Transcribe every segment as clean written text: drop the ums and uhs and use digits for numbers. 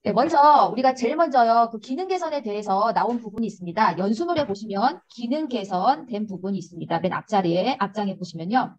네, 먼저 우리가 제일 먼저요. 그 기능 개선에 대해서 나온 부분이 있습니다. 연수물에 보시면 기능 개선된 부분이 있습니다. 맨 앞자리에 앞장에 보시면요.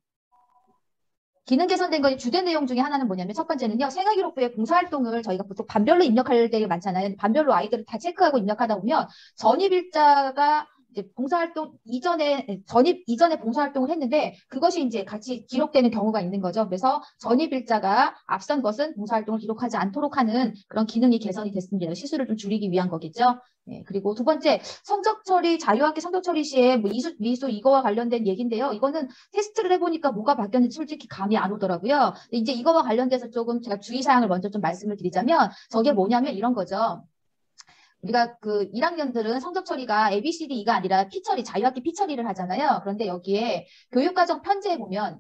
기능 개선된 거의 주된 내용 중에 하나는 뭐냐면 첫 번째는요. 생활기록부에 봉사활동을 저희가 보통 반별로 입력할 때가 많잖아요. 반별로 아이들을 다 체크하고 입력하다 보면 전입일자가 이제 봉사활동 이전에 전입 이전에 봉사활동을 했는데 그것이 이제 같이 기록되는 경우가 있는 거죠. 그래서 전입일자가 앞선 것은 봉사활동을 기록하지 않도록 하는 그런 기능이 개선이 됐습니다. 실수를 좀 줄이기 위한 거겠죠. 네, 그리고 두 번째 성적 처리 자유학기 성적 처리 시에 뭐 이수 미수 이거와 관련된 얘기인데요. 이거는 테스트를 해보니까 뭐가 바뀌었는지 솔직히 감이 안 오더라고요. 근데 이제 이거와 관련돼서 조금 제가 주의사항을 먼저 좀 말씀을 드리자면 저게 뭐냐면 이런 거죠. 우리가 그 1학년들은 성적 처리가 ABCDE가 아니라 P 처리, 자유학기 P 처리를 하잖아요. 그런데 여기에 교육과정 편지에 보면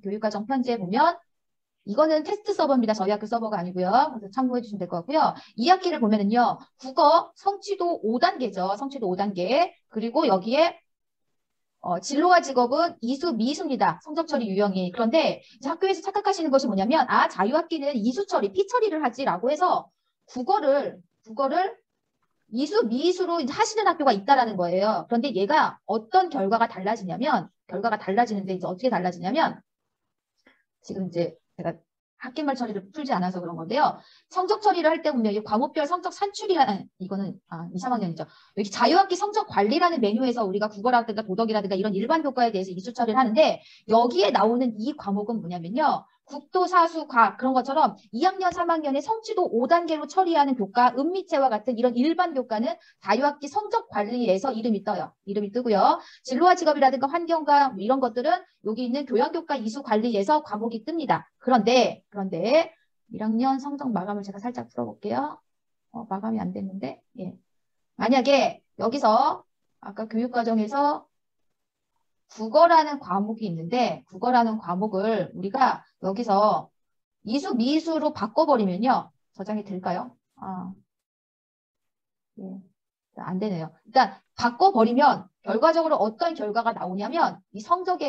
이거는 테스트 서버입니다. 저희 학교 서버가 아니고요. 그래서 참고해 주시면 될 것 같고요. 2학기를 보면은요. 국어 성취도 5단계죠. 성취도 5단계. 그리고 여기에 진로와 직업은 이수, 미수입니다. 성적 처리 유형이. 그런데 이제 학교에서 착각하시는 것이 뭐냐면 자유학기는 이수 처리, 피 처리를 하지라고 해서 국어를 이수, 미수로 하시는 학교가 있다라는 거예요. 그런데 얘가 어떤 결과가 달라지는데 이제 어떻게 달라지냐면 지금 이제 제가 학기말 처리를 풀지 않아서 그런 건데요. 성적 처리를 할 때 보면 이 과목별 성적 산출이라는 이거는 2, 3학년이죠. 여기 자유학기 성적 관리라는 메뉴에서 우리가 국어라든가 도덕이라든가 이런 일반 교과에 대해서 이수 처리를 하는데 여기에 나오는 이 과목은 뭐냐면요. 국도, 사수, 과학 그런 것처럼 2학년, 3학년의 성취도 5단계로 처리하는 교과, 은미체와 같은 이런 일반 교과는 자유학기 성적 관리에서 이름이 떠요. 이름이 뜨고요. 진로와 직업이라든가 환경과 뭐 이런 것들은 여기 있는 교양교과 이수 관리에서 과목이 뜹니다. 그런데 1학년 성적 마감을 제가 살짝 풀어볼게요. 마감이 안 됐는데 예. 만약에 여기서 아까 교육과정에서 국어라는 과목이 있는데 국어라는 과목을 우리가 여기서 이수 미수로 바꿔버리면요. 저장이 될까요? 예. 안 되네요. 일단 바꿔버리면 결과적으로 어떤 결과가 나오냐면 이 성적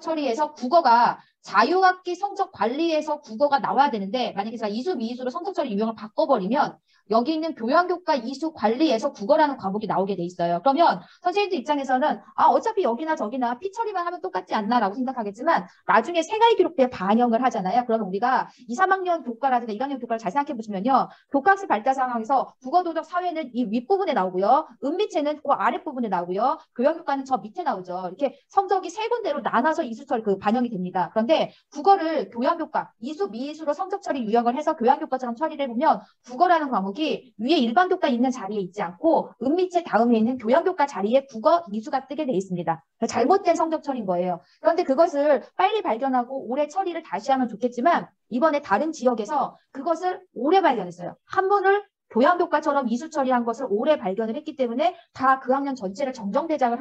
처리에서 국어가 자유학기 성적 관리에서 국어가 나와야 되는데 만약에 제가 이수 미수로 성적 처리 유형을 바꿔버리면 여기 있는 교양교과 이수 관리에서 국어라는 과목이 나오게 돼 있어요. 그러면 선생님들 입장에서는 어차피 여기나 저기나 피 처리만 하면 똑같지 않나라고 생각하겠지만 나중에 생활기록부에 반영을 하잖아요. 그러면 우리가 2, 3학년 교과라든가 1학년 교과를 잘 생각해 보시면요. 교과학습 발달 상황에서 국어, 도덕, 사회는 이 윗부분에 나오고요. 은미체는 그 아랫부분에 나오고요. 교양교과는 저 밑에 나오죠. 이렇게 성적이 세 군데로 나눠서 이수처리 반영이 됩니다. 그런데 국어를 교양교과, 이수, 미이수로 성적 처리 유형을 해서 교양교과처럼 처리를 해보면 국어라는 과목이 위에 일반 교과 있는 자리에 있지 않고 은미체 다음에 있는 교양교과 자리에 국어, 이수가 뜨게 돼 있습니다. 잘못된 성적 처리인 거예요. 그런데 그것을 빨리 발견하고 올해 처리를 다시 하면 좋겠지만 이번에 다른 지역에서 그것을 오래 발견했어요. 한 번을 교양교과처럼 이수 처리한 것을 오래 발견을 했기 때문에 다 그 학년 전체를 정정대장을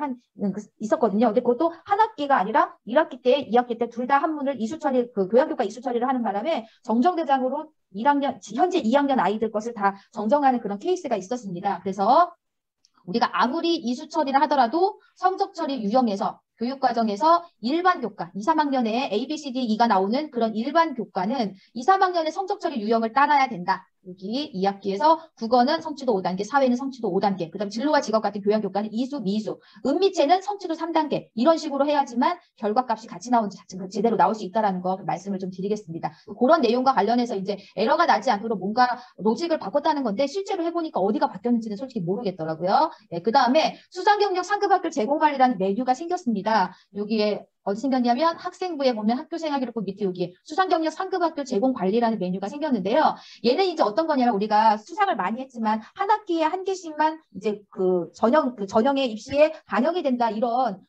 있었거든요. 근데 그것도 한 학기가 아니라 1학기 때, 2학기 때 둘 다 한문을 이수 처리, 그 교양교과 이수 처리를 하는 바람에 정정대장으로 1학년, 현재 2학년 아이들 것을 다 정정하는 그런 케이스가 있었습니다. 그래서 우리가 아무리 이수 처리를 하더라도 성적 처리 유형에서 교육과정에서 일반 교과, 2, 3학년에 A, B, C, D, E가 나오는 그런 일반 교과는 2, 3학년의 성적 처리 유형을 따라야 된다. 여기 2학기에서 국어는 성취도 5단계, 사회는 성취도 5단계, 그다음 진로와 직업 같은 교양교과는 이수, 미수, 은미체는 성취도 3단계 이런 식으로 해야지만 결과값이 같이 나오는지 제대로 나올 수 있다는 거 말씀을 좀 드리겠습니다. 그런 내용과 관련해서 이제 에러가 나지 않도록 뭔가 로직을 바꿨다는 건데 실제로 해보니까 어디가 바뀌었는지는 솔직히 모르겠더라고요. 네, 그다음에 수상경력 상급학교 제공관리라는 메뉴가 생겼습니다. 여기에 어디 생겼냐면 학생부에 보면 학교생활기록부 밑에 여기에 수상경력 상급학교 제공관리라는 메뉴가 생겼는데요. 얘는 이제 어떤 거냐면 우리가 수상을 많이 했지만 한 학기에 한 개씩만 이제 그 전형의 입시에 반영이 된다 이런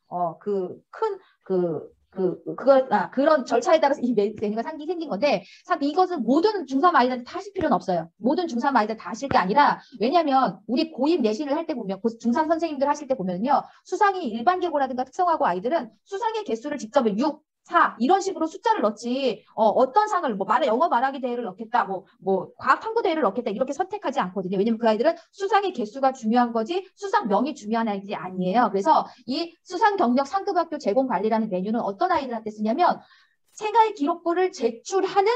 그런 절차에 따라서 이 메뉴가 생긴 건데, 이것은 모든 중3 아이들한테 다 하실 필요는 없어요. 모든 중3 아이들 다 하실 게 아니라, 왜냐면, 우리 고2 내신을 할 때 보면, 중3 선생님들 하실 때 보면요, 수상이 일반계고라든가 특성화고 아이들은 수상의 개수를 직접 6, 4 이런 식으로 숫자를 넣지 어떤 상을 영어 말하기 대회를 넣겠다 과학 탐구 대회를 넣겠다 이렇게 선택하지 않거든요. 왜냐면 그 아이들은 수상의 개수가 중요한 거지 수상명이 중요한 아이들이 아니에요. 그래서 이 수상 경력 상급학교 제공 관리라는 메뉴는 어떤 아이들한테 쓰냐면 생활 기록부를 제출하는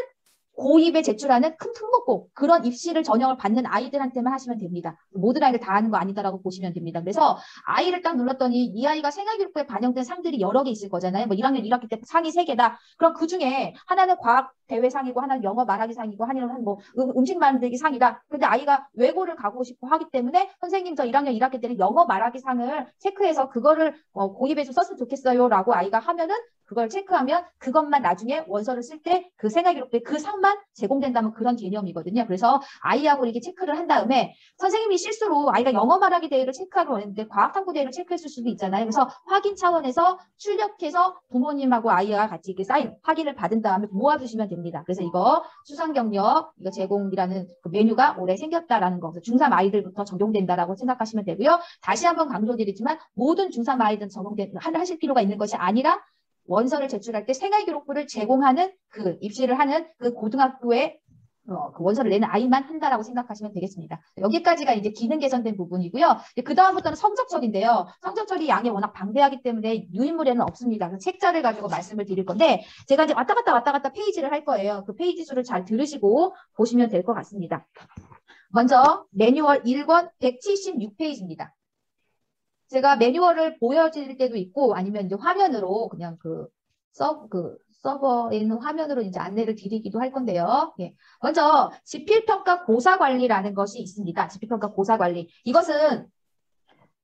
고2에 제출하는 큰 특목고 그런 입시를 전형을 받는 아이들한테만 하시면 됩니다. 모든 아이들 다 하는 거 아니다라고 보시면 됩니다. 그래서 아이를 딱 눌렀더니 이 아이가 생활기록부에 반영된 상들이 여러 개 있을 거잖아요. 뭐 1학년 1학기 때 상이 3개다. 그럼 그 중에 하나는 과학 대회 상이고 하나는 영어 말하기 상이고 하나는 뭐 음식 만들기 상이다. 근데 아이가 외고를 가고 싶어 하기 때문에 선생님 저 1학년 1학기 때는 영어 말하기 상을 체크해서 그거를 고입에 좀 썼으면 좋겠어요라고 아이가 하면은 그걸 체크하면 그것만 나중에 원서를 쓸 때 그 생활기록부에 그 상만 제공된다면 그런 개념이거든요. 그래서 아이하고 이렇게 체크를 한 다음에 선생님이 실수로 아이가 영어 말하기 대회를 체크하러 왔는데 과학탐구 대회를 체크했을 수도 있잖아요. 그래서 확인 차원에서 출력해서 부모님하고 아이와 같이 이렇게 사인 확인을 받은 다음에 모아주시면 됩니다. 그래서 이거 수상 경력 이거 제공이라는 그 메뉴가 올해 생겼다라는 거. 중3 아이들부터 적용된다라고 생각하시면 되고요. 다시 한번 강조드리지만 모든 중3 아이들은 하실 필요가 있는 것이 아니라 원서를 제출할 때 생활기록부를 제공하는 그 입시를 하는 그 고등학교에 그 원서를 내는 아이만 한다라고 생각하시면 되겠습니다. 여기까지가 이제 기능 개선된 부분이고요. 그 다음부터는 성적 처리인데요. 성적 처리 양이 워낙 방대하기 때문에 유인물에는 없습니다. 그래서 책자를 가지고 말씀을 드릴 건데 제가 이제 왔다 갔다 페이지를 할 거예요. 그 페이지 수를 잘 들으시고 보시면 될 것 같습니다. 먼저 매뉴얼 1권 176페이지입니다. 제가 매뉴얼을 보여드릴 때도 있고 아니면 이제 화면으로 그냥 서버에 있는 화면으로 이제 안내를 드리기도 할 건데요. 예. 먼저 지필평가 고사관리라는 것이 있습니다. 지필평가 고사관리. 이것은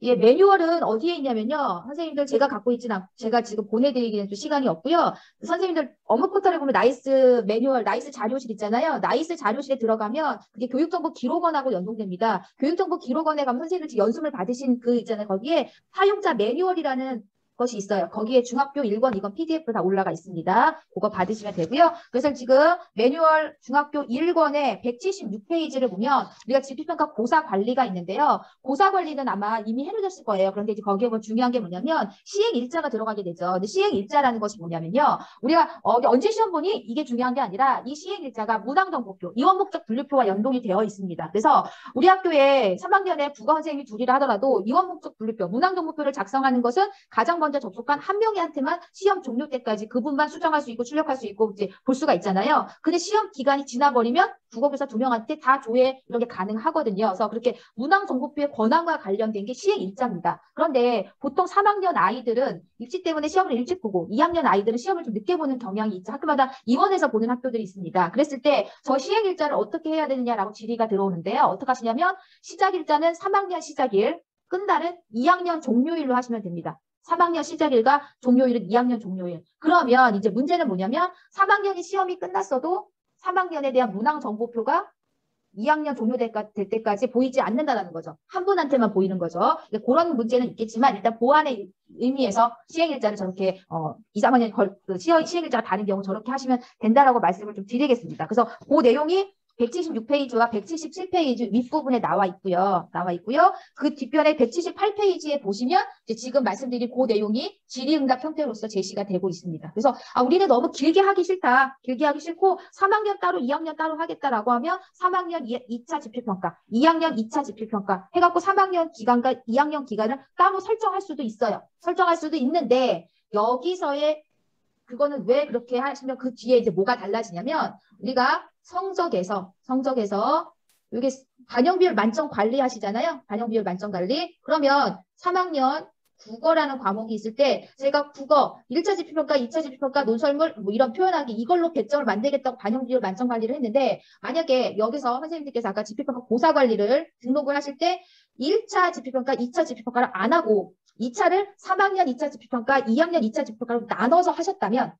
예, 매뉴얼은 어디에 있냐면요. 선생님들 제가 갖고 있진 않고 제가 지금 보내드리기는 좀 시간이 없고요. 선생님들 업무 포털에 보면 나이스 매뉴얼, 나이스 자료실 있잖아요. 나이스 자료실에 들어가면 그게 교육정보 기록원하고 연동됩니다. 교육정보 기록원에 가면 선생님들 연수를 받으신 그 있잖아요. 거기에 사용자 매뉴얼이라는 것이 있어요. 거기에 중학교 1권, 2권 PDF 다 올라가 있습니다. 그거 받으시면 되고요. 그래서 지금 매뉴얼 중학교 1권에 176페이지를 보면 우리가 지필평가 고사 관리가 있는데요. 고사 관리는 아마 이미 해놓으셨을 거예요. 그런데 이제 거기에 뭐 중요한 게 뭐냐면 시행 일자가 들어가게 되죠. 근데 시행 일자라는 것이 뭐냐면요. 우리가 언제 시험 보니 이게 중요한 게 아니라 이 시행 일자가 문항정보표, 이원목적 분류표와 연동이 되어 있습니다. 그래서 우리 학교에 3학년에 국어 선생님이 둘이라 하더라도 이원목적 분류표, 문항정보표를 작성하는 것은 가장 먼저 접속한 한 명한테만 시험 종료 때까지 그분만 수정할 수 있고 출력할 수 있고 이제 볼 수가 있잖아요. 근데 시험 기간이 지나버리면 국어교사 2명한테 다 조회 이런 게 가능하거든요. 그래서 그렇게 문항정보표의 권한과 관련된 게 시행 일자입니다. 그런데 보통 3학년 아이들은 입시 때문에 시험을 일찍 보고 2학년 아이들은 시험을 좀 늦게 보는 경향이 있죠. 학교마다 입원해서 보는 학교들이 있습니다. 그랬을 때 저 시행 일자를 어떻게 해야 되느냐라고 질의가 들어오는데요. 어떻게 하시냐면 시작 일자는 3학년 시작일, 끝날은 2학년 종료일로 하시면 됩니다. 3학년 시작일과 종료일은 2학년 종료일. 그러면 이제 문제는 뭐냐면 3학년이 시험이 끝났어도 3학년에 대한 문항 정보표가 2학년 종료될 때까지 보이지 않는다는 거죠. 한 분한테만 보이는 거죠. 그런 문제는 있겠지만 일단 보안의 의미에서 시행일자를 저렇게 2, 3학년 시행일자가 다른 경우 저렇게 하시면 된다라고 말씀을 좀 드리겠습니다. 그래서 그 내용이 176페이지와 177페이지 윗부분에 나와 있고요. 그 뒷편에 178페이지에 보시면 이제 지금 말씀드린 그 내용이 질의응답 형태로서 제시가 되고 있습니다. 그래서 우리는 너무 길게 하기 싫다. 길게 하기 싫고 3학년 따로 2학년 따로 하겠다라고 하면 3학년 2차 지필평가, 2학년 2차 지필평가 해갖고 3학년 기간과 2학년 기간을 따로 설정할 수도 있어요. 설정할 수도 있는데 여기서의 그거는 왜 그렇게 하시면 그 뒤에 이제 뭐가 달라지냐면 우리가 성적에서 이게 반영비율 만점 관리하시잖아요. 반영비율 만점 관리. 그러면 3학년 국어라는 과목이 있을 때 제가 국어 1차 지필평가, 2차 지필평가, 논설문 뭐 이런 표현하기 이걸로 배점을 만들겠다고 반영비율 만점 관리를 했는데 만약에 여기서 선생님들께서 아까 지필평가 고사 관리를 등록을 하실 때 1차 지필평가, 2차 지필평가를 안 하고 2차를 3학년 2차 지필평가, 2학년 2차 지필평가로 나눠서 하셨다면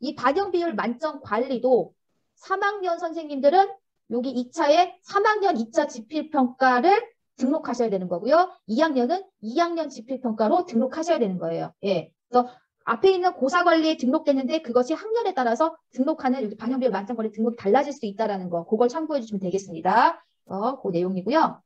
이 반영비율 만점 관리도 3학년 선생님들은 여기 2차에 3학년 2차 지필평가를 등록하셔야 되는 거고요. 2학년은 2학년 지필평가로 등록하셔야 되는 거예요. 예. 그래서 앞에 있는 고사관리에 등록됐는데 그것이 학년에 따라서 등록하는 여기 반영비율 만점 관리 등록이 달라질 수 있다는 거. 그걸 참고해 주시면 되겠습니다. 그 내용이고요.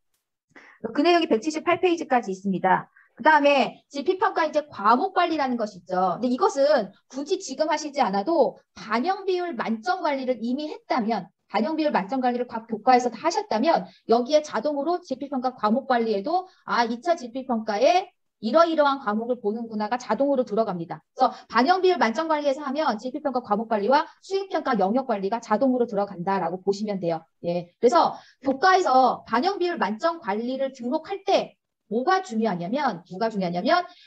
그 내용이 178페이지까지 있습니다. 그 다음에 지필평가 이제 과목 관리라는 것이 있죠. 근데 이것은 굳이 지금 하시지 않아도 반영비율 만점 관리를 이미 했다면 반영비율 만점 관리를 각 교과에서 다 하셨다면 여기에 자동으로 지필평가 과목 관리에도 2차 지필평가에 이러이러한 과목을 보는구나가 자동으로 들어갑니다. 그래서 반영 비율 만점 관리에서 하면 지필평가 과목 관리와 수행평가 영역 관리가 자동으로 들어간다라고 보시면 돼요. 예. 그래서 교과에서 반영 비율 만점 관리를 등록할 때 뭐가 중요하냐면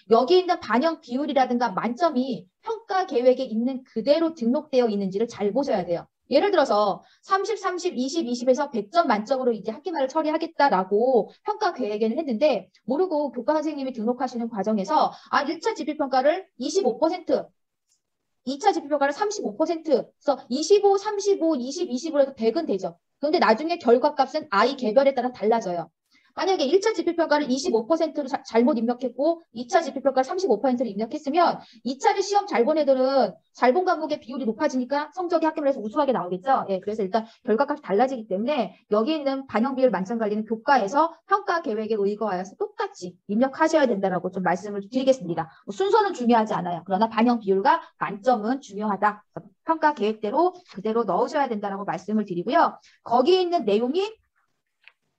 여기 있는 반영 비율이라든가 만점이 평가 계획에 있는 그대로 등록되어 있는지를 잘 보셔야 돼요. 예를 들어서 30, 30, 20, 20에서 100점 만점으로 이제 학기말을 처리하겠다라고 평가 계획에는 했는데 모르고 교과 선생님이 등록하시는 과정에서 1차 지필평가를 25%, 2차 지필평가를 35%, 그래서 25, 35, 20, 20으로 해서 100은 되죠. 그런데 나중에 결과값은 아이 개별에 따라 달라져요. 만약에 1차 지필평가를 25%로 잘못 입력했고 2차 지필평가를 35%로 입력했으면 2차를 시험 잘 본 애들은 잘 본 과목의 비율이 높아지니까 성적이 학기말에서 우수하게 나오겠죠. 예, 그래서 일단 결과값이 달라지기 때문에 여기 있는 반영 비율 만점 관리는 교과에서 평가 계획에 의거하여서 똑같이 입력하셔야 된다라고 좀 말씀을 드리겠습니다. 순서는 중요하지 않아요. 그러나 반영 비율과 만점은 중요하다. 평가 계획대로 그대로 넣으셔야 된다라고 말씀을 드리고요. 거기에 있는 내용이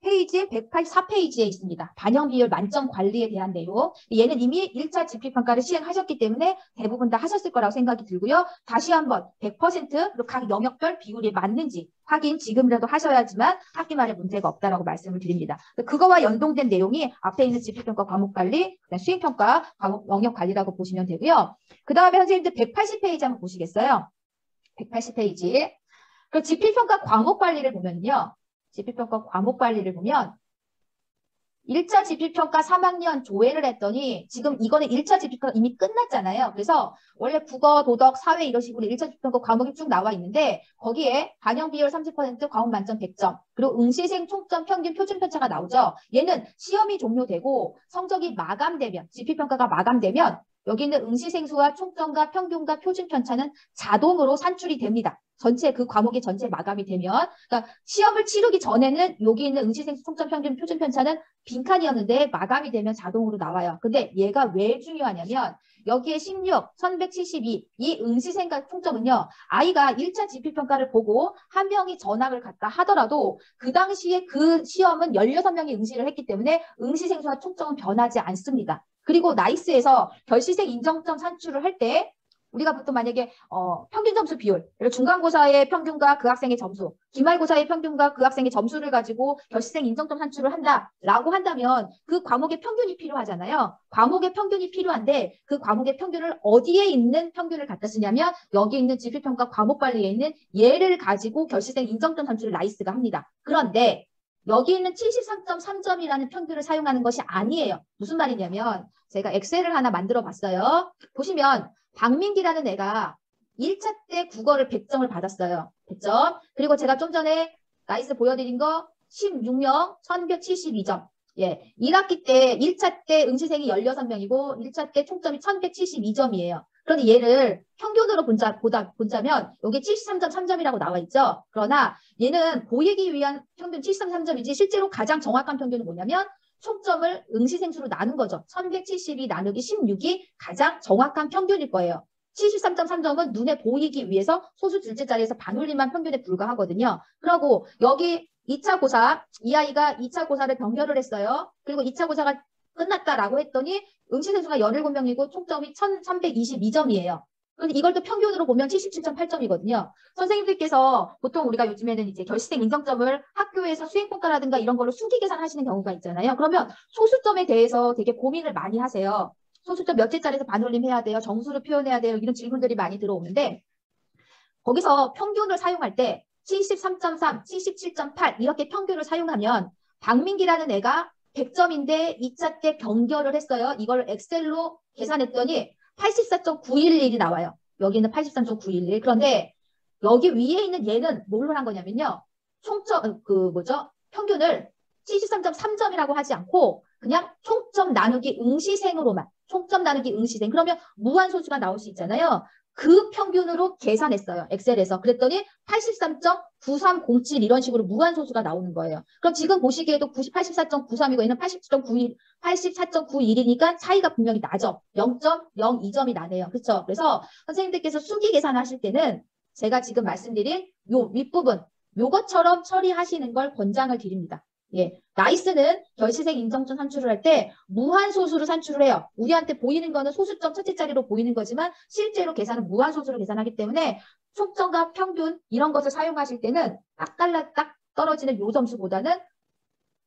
페이지 184페이지에 있습니다. 반영 비율 만점 관리에 대한 내용. 얘는 이미 1차 지필평가를 시행하셨기 때문에 대부분 다 하셨을 거라고 생각이 들고요. 다시 한번 100%로 각 영역별 비율이 맞는지 확인 지금이라도 하셔야지만 학기말에 문제가 없다라고 말씀을 드립니다. 그거와 연동된 내용이 앞에 있는 지필평가 과목 관리, 수행평가 과목 영역 관리라고 보시면 되고요. 그 다음에 선생님들 180페이지 한번 보시겠어요? 180페이지. 그 지필평가 과목 관리를 보면요. 지필평가 과목 관리를 보면 1차 지필평가 3학년 조회를 했더니 지금 이거는 1차 지필평가 이미 끝났잖아요. 그래서 원래 국어, 도덕, 사회 이런 식으로 1차 지필평가 과목이 쭉 나와 있는데 거기에 반영 비율 30%, 과목 만점 100점, 그리고 응시생 총점 평균 표준 편차가 나오죠. 얘는 시험이 종료되고 성적이 마감되면, 지필평가가 마감되면 여기 있는 응시생 수와 총점과 평균과 표준 편차는 자동으로 산출이 됩니다. 전체 그 과목이 전체 마감이 되면, 그러니까 시험을 치르기 전에는 여기 있는 응시생 수 총점 평균 표준 편차는 빈칸이었는데 마감이 되면 자동으로 나와요. 근데 얘가 왜 중요하냐면 여기에 16, 1172 이 응시생과 총점은요. 아이가 1차 지필평가를 보고 한 명이 전학을 갔다 하더라도 그 당시에 그 시험은 16명이 응시를 했기 때문에 응시생 수와 총점은 변하지 않습니다. 그리고 나이스에서 결시생 인정점 산출을 할 때 우리가 보통 만약에 평균 점수 비율, 중간고사의 평균과 그 학생의 점수, 기말고사의 평균과 그 학생의 점수를 가지고 결시생 인정점 산출을 한다라고 한다면 그 과목의 평균이 필요하잖아요. 과목의 평균이 필요한데 그 과목의 평균을 어디에 있는 평균을 갖다 쓰냐면 여기 있는 지필평가 과목 관리에 있는 얘를 가지고 결시생 인정점 산출을 나이스가 합니다. 그런데 여기 있는 73.3점이라는 평균을 사용하는 것이 아니에요. 무슨 말이냐면 제가 엑셀을 하나 만들어 봤어요. 보시면 박민기라는 애가 1차 때 국어를 100점을 받았어요. 100점. 그리고 제가 좀 전에 나이스 보여드린 거 16명 1172점. 예, 1학기 때 1차 때 응시생이 16명이고 1차 때 총점이 1172점이에요. 그런데 얘를 평균으로 본다면 여기 73.3점이라고 나와 있죠. 그러나 얘는 보이기 위한 평균 73.3점이지 실제로 가장 정확한 평균은 뭐냐면 총점을 응시생수로 나눈 거죠. 1172 나누기 16이 가장 정확한 평균일 거예요. 73.3점은 눈에 보이기 위해서 소수 둘째 자리에서 반올림한 평균에 불과하거든요. 그리고 여기 2차 고사, 이 아이가 2차 고사를 병렬을 했어요. 그리고 2차 고사가 끝났다라고 했더니 응시생 수가 17명이고 총점이 1322점이에요. 그런데 이걸 또 평균으로 보면 77.8점이거든요. 선생님들께서 보통 우리가 요즘에는 이제 결시생 인정점을 학교에서 수행평가라든가 이런 걸로 수기 계산하시는 경우가 있잖아요. 그러면 소수점에 대해서 되게 고민을 많이 하세요. 소수점 몇째 자리에서 반올림 해야 돼요. 정수를 표현해야 돼요. 이런 질문들이 많이 들어오는데 거기서 평균을 사용할 때 73.3, 77.8 이렇게 평균을 사용하면 박민기라는 애가 100점인데 2차 때 병결을 했어요. 이걸 엑셀로 계산했더니 84.911이 나와요. 여기는 83.911. 그런데 여기 위에 있는 얘는 뭘로 한 거냐면요. 총점, 평균을 73.3점이라고 하지 않고 그냥 총점 나누기 응시생으로만. 총점 나누기 응시생. 그러면 무한소수가 나올 수 있잖아요. 그 평균으로 계산했어요. 엑셀에서. 그랬더니 83.9307 이런 식으로 무한소수가 나오는 거예요. 그럼 지금 보시기에도 84.93이고 얘는 80.91, 84.91이니까 차이가 분명히 나죠. 0.02점이 나네요. 그렇죠? 그래서 선생님들께서 수기 계산하실 때는 제가 지금 말씀드린 요 윗부분 요것처럼 처리하시는 걸 권장을 드립니다. 예, 나이스는 결시생 인정점 산출을 할 때 무한소수로 산출을 해요. 우리한테 보이는 거는 소수점 첫째 자리로 보이는 거지만 실제로 계산은 무한소수로 계산하기 때문에 총점과 평균 이런 것을 사용하실 때는 딱 떨어지는 요 점수보다는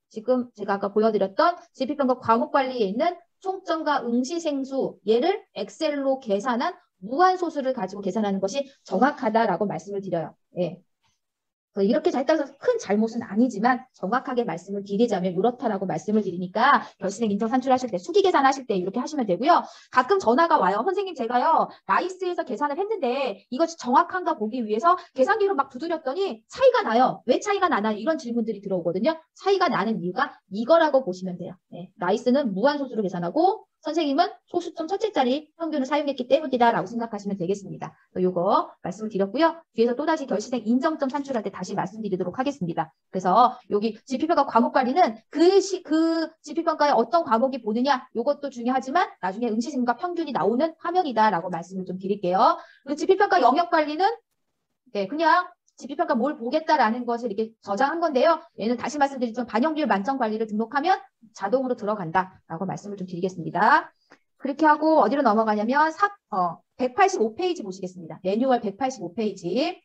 지금 제가 아까 보여드렸던 지필평가 과목관리에 있는 총점과 응시생수 얘를 엑셀로 계산한 무한소수를 가지고 계산하는 것이 정확하다라고 말씀을 드려요. 예. 이렇게 했다고 해서 큰 잘못은 아니지만 정확하게 말씀을 드리자면 이렇다라고 말씀을 드리니까 결시생 인정 산출하실 때 수기 계산하실 때 이렇게 하시면 되고요. 가끔 전화가 와요. 선생님 제가요 나이스에서 계산을 했는데 이것이 정확한가 보기 위해서 계산기로 막 두드렸더니 차이가 나요. 왜 차이가 나나요? 이런 질문들이 들어오거든요. 차이가 나는 이유가 이거라고 보시면 돼요. 네, 나이스는 무한소수로 계산하고 선생님은 소수점 첫째 자리 평균을 사용했기 때문이다라고 생각하시면 되겠습니다. 요거 말씀을 드렸고요. 뒤에서 또다시 결시생 인정점 산출할 때 다시 말씀드리도록 하겠습니다. 그래서 여기 지필평가 과목 관리는 그 지필평가에 어떤 과목이 보느냐 요것도 중요하지만 나중에 응시생과 평균이 나오는 화면이다라고 말씀을 좀 드릴게요. 그리고 지필평가 영역 관리는 네, 그냥 지필평가 뭘 보겠다라는 것을 이렇게 저장한 건데요. 얘는 다시 말씀드리지만 반영비율 만점 관리를 등록하면 자동으로 들어간다라고 말씀을 좀 드리겠습니다. 그렇게 하고 어디로 넘어가냐면 185페이지 보시겠습니다. 매뉴얼 185페이지.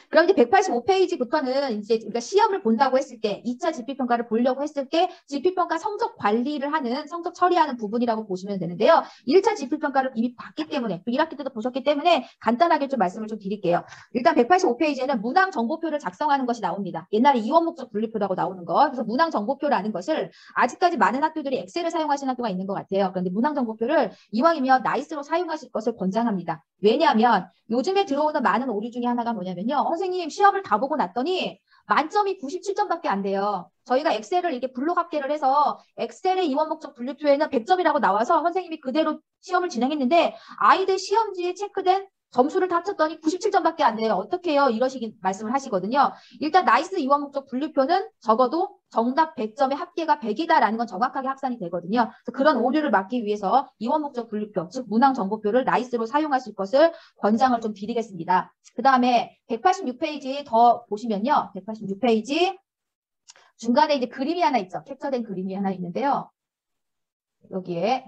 그럼 이제 185페이지부터는 이제 우리가 시험을 본다고 했을 때 2차 지필평가를 보려고 했을 때 지필평가 성적 관리를 하는 성적 처리하는 부분이라고 보시면 되는데요. 1차 지필평가를 이미 봤기 때문에 또 1학기 때도 보셨기 때문에 간단하게 좀 말씀을 좀 드릴게요. 일단 185페이지에는 문항 정보표를 작성하는 것이 나옵니다. 옛날에 이원 목적 분류표라고 나오는 거. 그래서 문항 정보표라는 것을 아직까지 많은 학교들이 엑셀을 사용하시는 학교가 있는 것 같아요. 그런데 문항 정보표를 이왕이면 나이스로 사용하실 것을 권장합니다. 왜냐하면 요즘에 들어오는 많은 오류 중에 하나가 뭐냐면요. 선생님 시험을 다 보고 났더니 만점이 97점밖에 안 돼요. 저희가 엑셀을 이렇게 블록합계를 해서 엑셀의 이원 목적 분류표에는 100점이라고 나와서 선생님이 그대로 시험을 진행했는데 아이들 시험지에 체크된 점수를 다 쳤더니 97점밖에 안 돼요. 어떻게 해요? 이러시긴 말씀을 하시거든요. 일단 나이스 이원 목적 분류표는 적어도 정답 100점의 합계가 100이다라는 건 정확하게 확산이 되거든요. 그래서 그런 오류를 막기 위해서 이원 목적 분류표, 즉 문항 정보표를 나이스로 사용하실 것을 권장을 좀 드리겠습니다. 그 다음에 186페이지 더 보시면요. 186페이지 중간에 이제 그림이 하나 있죠. 캡처된 그림이 하나 있는데요. 여기에.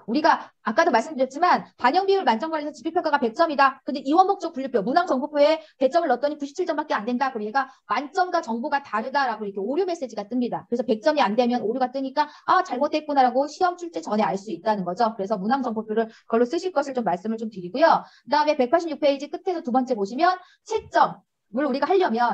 우리가 아까도 말씀드렸지만 반영비율 만점관리에서 지필평가가 100점이다. 근데 이원 목적 분류표, 문항 정보표에 100점을 넣었더니 97점밖에 안 된다. 그럼 얘가 만점과 정보가 다르다라고 이렇게 오류 메시지가 뜹니다. 그래서 100점이 안 되면 오류가 뜨니까 잘못됐구나라고 시험 출제 전에 알 수 있다는 거죠. 그래서 문항 정보표를 그걸로 쓰실 것을 좀 말씀을 좀 드리고요. 그다음에 186페이지 끝에서 두 번째 보시면 채점. 물 우리가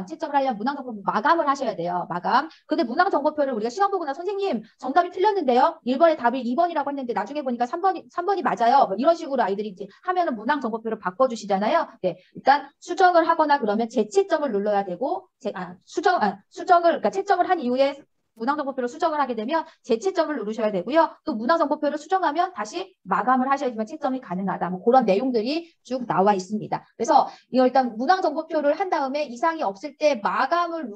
채점을 하려면 문항정보표 마감을 하셔야 돼요. 마감. 근데 문항정보표를 우리가 시험 보고 나 선생님 정답이 틀렸는데요. 1번의 답이 2번이라고 했는데 나중에 보니까 3번이 맞아요. 뭐 이런 식으로 아이들이 이제 하면은 문항정보표를 바꿔주시잖아요. 네. 일단 수정을 하거나 그러면 재채점을 눌러야 되고, 그러니까 채점을 한 이후에 문항정보표를 수정을 하게 되면 재채점을 누르셔야 되고요. 또 문항정보표를 수정하면 다시 마감을 하셔야지만 채점이 가능하다. 뭐 그런 내용들이 쭉 나와 있습니다. 그래서 이거 일단 문항정보표를 한 다음에 이상이 없을 때 마감을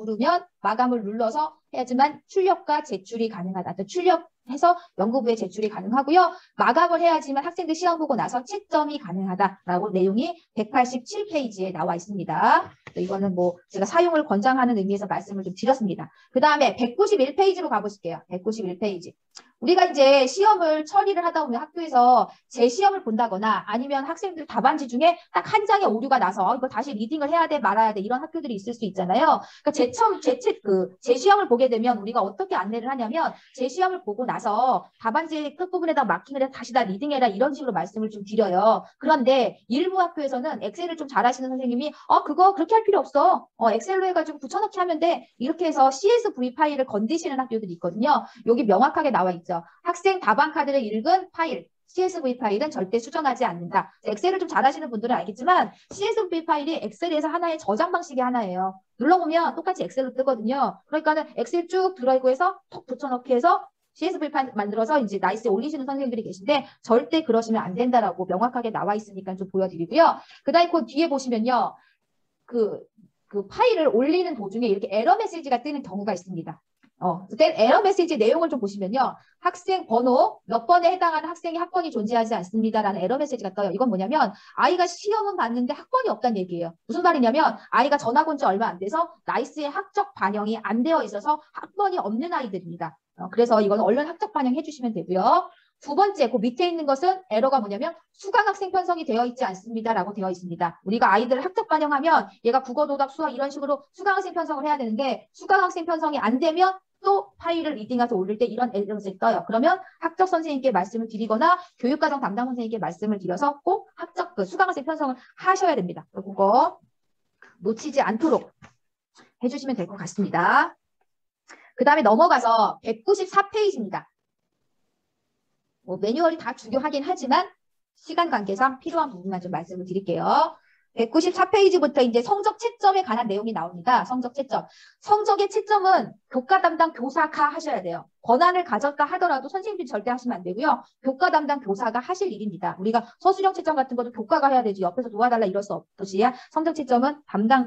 눌러서 해야지만 출력과 제출이 가능하다. 출력해서 연구부에 제출이 가능하고요. 마감을 해야지만 학생들 시험 보고 나서 채점이 가능하다라고 내용이 187페이지에 나와 있습니다. 이거는 뭐 제가 사용을 권장하는 의미에서 말씀을 좀 드렸습니다. 그 다음에 191페이지로 가보실게요. 191페이지. 우리가 이제 시험을 처리를 하다 보면 학교에서 재시험을 본다거나 아니면 학생들 답안지 중에 딱 한 장의 오류가 나서 이거 다시 리딩을 해야 돼 말아야 돼 이런 학교들이 있을 수 있잖아요. 그러니까 재시험을 보게 되면 우리가 어떻게 안내를 하냐면 재시험을 보고 나서 답안지 끝부분에다 마킹을 해서 다시 다 리딩해라 이런 식으로 말씀을 좀 드려요. 그런데 일부 학교에서는 엑셀을 좀 잘하시는 선생님이 그거 그렇게 할 필요 없어. 엑셀로 해가지고 붙여넣기 하면 돼. 이렇게 해서 CSV 파일을 건드시는 학교들이 있거든요. 여기 명확하게 나와 있죠. 학생 답안 카드를 읽은 파일. CSV 파일은 절대 수정하지 않는다. 엑셀을 좀 잘하시는 분들은 알겠지만 CSV 파일이 엑셀에서 하나의 저장 방식이 하나예요. 눌러보면 똑같이 엑셀로 뜨거든요. 그러니까는 엑셀 쭉 들어있고 해서 톡 붙여넣기 해서 CSV 파일 만들어서 이제 나이스에 올리시는 선생님들이 계신데 절대 그러시면 안 된다라고 명확하게 나와 있으니까 좀 보여드리고요. 그 다음에 그 뒤에 보시면요. 그 파일을 올리는 도중에 이렇게 에러 메시지가 뜨는 경우가 있습니다. then 에러 메시지 내용을 좀 보시면요. 학생 번호 몇 번에 해당하는 학생이 학번이 존재하지 않습니다라는 에러 메시지가 떠요. 이건 뭐냐면 아이가 시험은 봤는데 학번이 없다는 얘기예요. 무슨 말이냐면 아이가 전학 온 지 얼마 안 돼서 나이스의 학적 반영이 안 되어 있어서 학번이 없는 아이들입니다. 그래서 이건 얼른 학적 반영해 주시면 되고요. 두 번째, 그 밑에 있는 것은 에러가 뭐냐면 수강학생 편성이 되어 있지 않습니다라고 되어 있습니다. 우리가 아이들을 학적 반영하면 얘가 국어, 도덕, 수학 이런 식으로 수강학생 편성을 해야 되는데 수강학생 편성이 안 되면 또 파일을 리딩해서 올릴 때 이런 에러가 떠요. 그러면 학적 선생님께 말씀을 드리거나 교육과정 담당 선생님께 말씀을 드려서 꼭 학적 수강학생 편성을 하셔야 됩니다. 그거 놓치지 않도록 해주시면 될 것 같습니다. 그 다음에 넘어가서 194페이지입니다. 매뉴얼이 다 중요하긴 하지만 시간 관계상 필요한 부분만 좀 말씀을 드릴게요. 194페이지부터 이제 성적 채점에 관한 내용이 나옵니다. 성적 채점. 성적의 채점은 교과 담당 교사가 하셔야 돼요. 권한을 가졌다 하더라도 선생님들이 절대 하시면 안 되고요. 교과 담당 교사가 하실 일입니다. 우리가 서술형 채점 같은 것도 교과가 해야 되지 옆에서 도와달라 이럴 수 없듯이 성적 채점은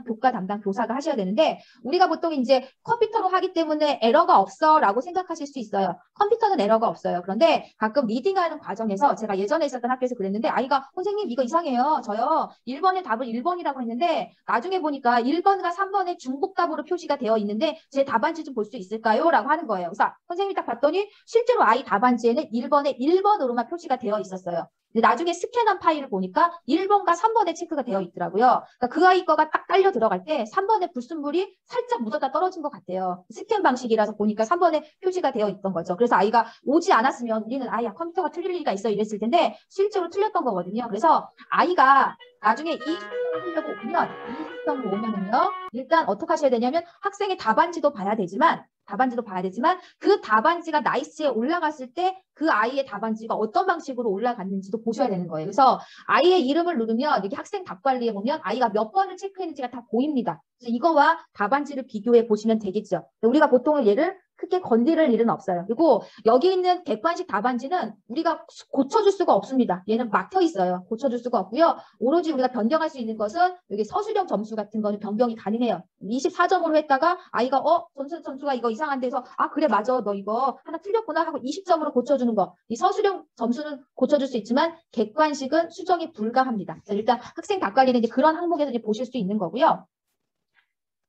교과 담당 교사가 하셔야 되는데 우리가 보통 이제 컴퓨터로 하기 때문에 에러가 없어 라고 생각하실 수 있어요. 컴퓨터는 에러가 없어요. 그런데 가끔 리딩하는 과정에서 제가 예전에 있었던 학교에서 그랬는데 아이가 선생님 이거 이상해요. 저요 1번의 답을 1번이라고 했는데 나중에 보니까 1번과 3번의 중복답으로 표시가 되어 있는데 제 답안지 좀 볼 수 있을까요? 라고 하는 거예요. 그래서 선생님이 딱 봤더니 실제로 아이 답안지에는 1번에 1번으로만 표시가 되어 있었어요. 근데 나중에 스캔한 파일을 보니까 1번과 3번에 체크가 되어 있더라고요. 그러니까 그 아이 거가 딱 딸려 들어갈 때 3번에 불순물이 살짝 묻었다 떨어진 것 같아요. 스캔 방식이라서 보니까 3번에 표시가 되어 있던 거죠. 그래서 아이가 오지 않았으면 우리는 아이야 컴퓨터가 틀릴 리가 있어 이랬을 텐데 실제로 틀렸던 거거든요. 그래서 아이가 나중에 이 시험으로 오면은요. 일단 어떻게 하셔야 되냐면 학생의 답안지도 봐야 되지만 그 답안지가 나이스에 올라갔을 때 그 아이의 답안지가 어떤 방식으로 올라갔는지도 보셔야 되는 거예요. 그래서 아이의 이름을 누르면 이렇게 학생 답 관리에 보면 아이가 몇 번을 체크했는지가 다 보입니다. 그래서 이거와 답안지를 비교해 보시면 되겠죠. 우리가 보통 얘를 크게 건드릴 일은 없어요. 그리고 여기 있는 객관식 답안지는 우리가 고쳐줄 수가 없습니다. 얘는 막혀 있어요. 고쳐줄 수가 없고요. 오로지 우리가 변경할 수 있는 것은 여기 서술형 점수 같은 거는 변경이 가능해요. 24점으로 했다가 아이가 점수가 이거 이상한데 해서 그래 맞아 너 이거 하나 틀렸구나 하고 20점으로 고쳐주는 거. 이 서술형 점수는 고쳐줄 수 있지만 객관식은 수정이 불가합니다. 일단 학생 답 관리는 이제 그런 항목에서 이제 보실 수 있는 거고요.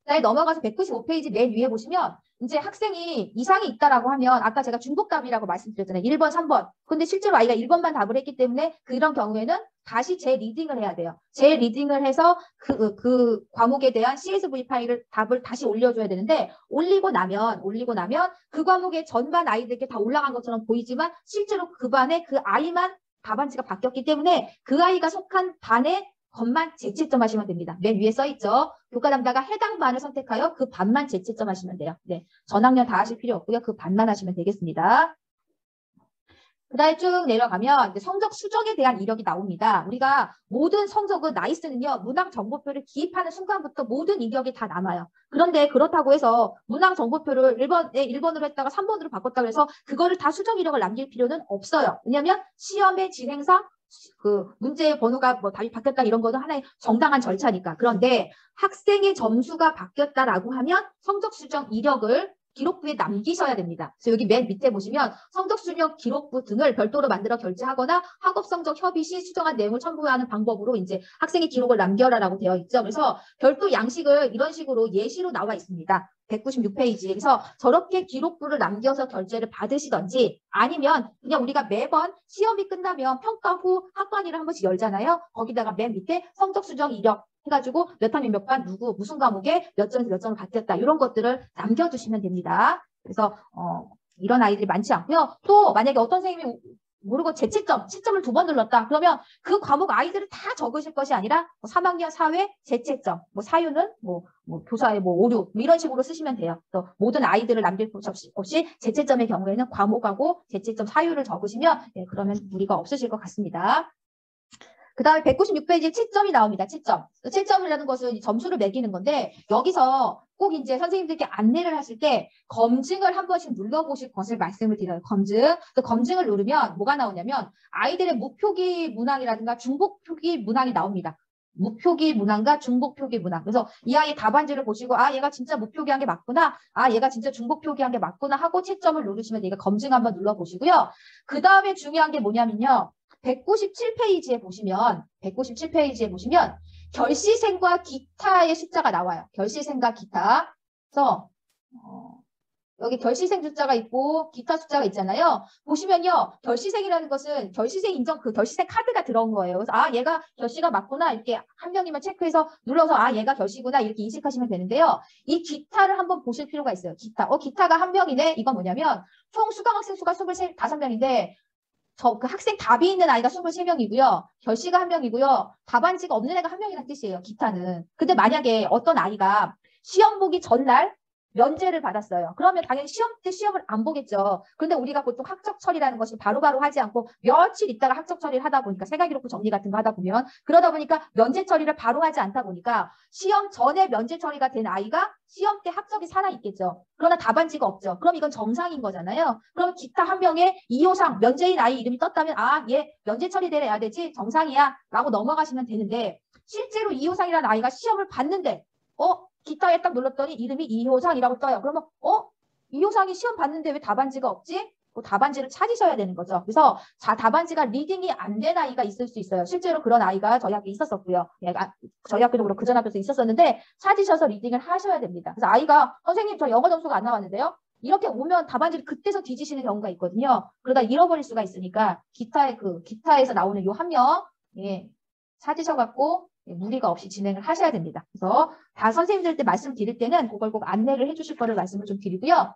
그다음에 넘어가서 195페이지 맨 위에 보시면 이제 학생이 이상이 있다라고 하면 아까 제가 중복답이라고 말씀드렸잖아요. 1번, 3번. 근데 실제로 아이가 1번만 답을 했기 때문에 그런 경우에는 다시 재리딩을 해야 돼요. 재리딩을 해서 그 과목에 대한 CSV 파일을 답을 다시 올려줘야 되는데 올리고 나면 그 과목의 전반 아이들께 다 올라간 것처럼 보이지만 실제로 그 반에 그 아이만 답안지가 바뀌었기 때문에 그 아이가 속한 반에 것만 재채점하시면 됩니다. 맨 위에 써있죠. 교과 담당가 해당 반을 선택하여 그 반만 재채점하시면 돼요. 네, 전학년 다 하실 필요 없고요. 그 반만 하시면 되겠습니다. 그 다음에 쭉 내려가면 성적 수정에 대한 이력이 나옵니다. 우리가 모든 성적은 나이스는요. 문항 정보표를 기입하는 순간부터 모든 이력이 다 남아요. 그런데 그렇다고 해서 문항 정보표를 1번으로 했다가 3번으로 바꿨다고 해서 그거를 다 수정 이력을 남길 필요는 없어요. 왜냐하면 시험의 진행상 그 문제의 번호가 뭐 답이 바뀌었다 이런 거는 하나의 정당한 절차니까. 그런데 학생의 점수가 바뀌었다라고 하면 성적 수정 이력을 기록부에 남기셔야 됩니다. 그래서 여기 맨 밑에 보시면 성적 수정 기록부 등을 별도로 만들어 결제하거나 학업 성적 협의 시 수정한 내용을 첨부하는 방법으로 이제 학생의 기록을 남겨라라고 되어 있죠. 그래서 별도 양식을 이런 식으로 예시로 나와 있습니다. 196페이지. 그래서 저렇게 기록부를 남겨서 결제를 받으시던지 아니면 그냥 우리가 매번 시험이 끝나면 평가 후 학관위를 한 번씩 열잖아요. 거기다가 맨 밑에 성적 수정 이력 해가지고 몇 학년 몇 반 누구 무슨 과목에 몇 점에서 몇 점을 받겠다 이런 것들을 남겨두시면 됩니다. 그래서 이런 아이들이 많지 않고요. 또 만약에 어떤 선생님이 모르고 재채점, 채점을 2번 눌렀다. 그러면 그 과목 아이들을 다 적으실 것이 아니라 3학년 사회 재채점, 사유는 교사의 오류 이런 식으로 쓰시면 돼요. 또 모든 아이들을 남길 것 없이 재채점의 경우에는 과목하고 재채점 사유를 적으시면 그러면 무리가 없으실 것 같습니다. 그 다음에 196페이지에 채점이 나옵니다. 채점. 채점이라는 것은 점수를 매기는 건데 여기서 꼭 이제 선생님들께 안내를 하실 때 검증을 한 번씩 눌러보실 것을 말씀을 드려요. 검증. 그 검증을 누르면 뭐가 나오냐면 아이들의 무표기 문항이라든가 중복 표기 문항이 나옵니다. 무표기 문항과 중복 표기 문항. 그래서 이 아이 답안지를 보시고 아 얘가 진짜 무표기한 게 맞구나. 아 얘가 진짜 중복 표기한 게 맞구나 하고 채점을 누르시면 얘가 검증 한번 눌러보시고요. 그 다음에 중요한 게 뭐냐면요. 197페이지에 보시면 결시생과 기타의 숫자가 나와요. 결시생과 기타. 그래서 여기 결시생 숫자가 있고 기타 숫자가 있잖아요. 보시면요. 결시생이라는 것은 결시생 인정 그 결시생 카드가 들어온 거예요. 그래서 아 얘가 결시가 맞구나 이렇게 한 명이면 체크해서 눌러서 아 얘가 결시구나 이렇게 인식하시면 되는데요. 이 기타를 한번 보실 필요가 있어요. 기타가 한 명이네. 이건 뭐냐면 총 수강 학생 수가 25명인데 그 학생 답이 있는 아이가 23명이고요. 결시가 한 명이고요. 답안지가 없는 애가 한 명이라는 뜻이에요. 기타는. 근데 만약에 어떤 아이가 시험 보기 전날 면제를 받았어요. 그러면 당연히 시험 때 시험을 안 보겠죠. 그런데 우리가 보통 학적 처리라는 것이 바로바로 하지 않고 며칠 있다가 학적 처리를 하다 보니까 세가기록부 정리 같은 거 하다 보면 그러다 보니까 면제 처리를 바로 하지 않다 보니까 시험 전에 면제 처리가 된 아이가 시험 때 학적이 살아있겠죠. 그러나 답안지가 없죠. 그럼 이건 정상인 거잖아요. 그럼 기타 한 명에 이호상 면제인 아이 이름이 떴다면 아, 얘 면제 처리돼야 되지 정상이야 라고 넘어가시면 되는데 실제로 이호상이라는 아이가 시험을 봤는데 기타에 딱 눌렀더니 이름이 이호상이라고 떠요. 그러면 이호상이 시험 봤는데 왜 답안지가 없지? 그 답안지를 찾으셔야 되는 거죠. 그래서 답안지가 리딩이 안 된 아이가 있을 수 있어요. 실제로 그런 아이가 저희 학교에 있었었고요. 저희 학교도 그렇고 그전 학교에서 있었었는데 찾으셔서 리딩을 하셔야 됩니다. 그래서 아이가 선생님 저 영어 점수가 안 나왔는데요. 이렇게 오면 답안지를 그때서 뒤지시는 경우가 있거든요. 그러다 잃어버릴 수가 있으니까 기타에서 나오는 요 한 명 찾으셔갖고 무리가 없이 진행을 하셔야 됩니다. 그래서 다 선생님들한테 말씀드릴 때는 그걸 꼭 안내를 해주실 거를 말씀을 좀 드리고요.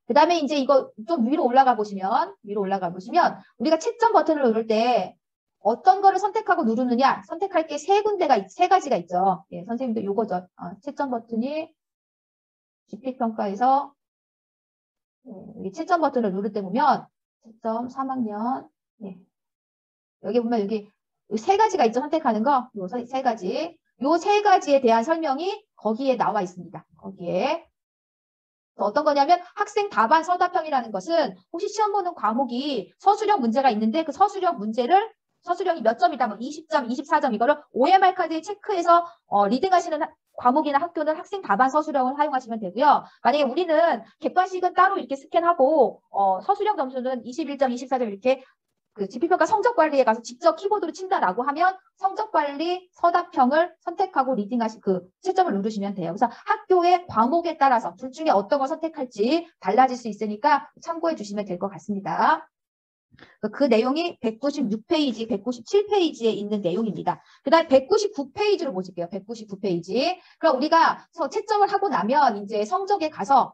그 다음에 이제 이거 좀 위로 올라가 보시면 우리가 채점 버튼을 누를 때 어떤 거를 선택하고 누르느냐 선택할 게 세 가지가 있죠. 예, 선생님들 요거죠. 채점 버튼이 GP평가에서 여기 채점 버튼을 누를 때 보면 채점 3학년 여기 보면 여기 세 가지가 있죠. 선택하는 거. 요 세 가지. 요 세 가지에 대한 설명이 거기에 나와 있습니다. 거기에. 어떤 거냐면 학생 답안 서답형이라는 것은 혹시 시험 보는 과목이 서술형 문제가 있는데 그 서술형이 몇 점이다. 뭐 20점, 24점 이거를 OMR 카드에 체크해서 리딩하시는 과목이나 학교는 학생 답안 서술형을 사용하시면 되고요. 만약에 우리는 객관식은 따로 이렇게 스캔하고 서술형 점수는 21점, 24점 이렇게 그 GP평가 성적관리에 가서 직접 키보드로 친다라고 하면 성적관리 서답형을 선택하고 채점을 누르시면 돼요. 그래서 학교의 과목에 따라서 둘 중에 어떤 걸 선택할지 달라질 수 있으니까 참고해 주시면 될 것 같습니다. 그 내용이 196페이지, 197페이지에 있는 내용입니다. 그 다음에 199페이지로 보실게요. 199페이지. 그럼 우리가 채점을 하고 나면 이제 성적에 가서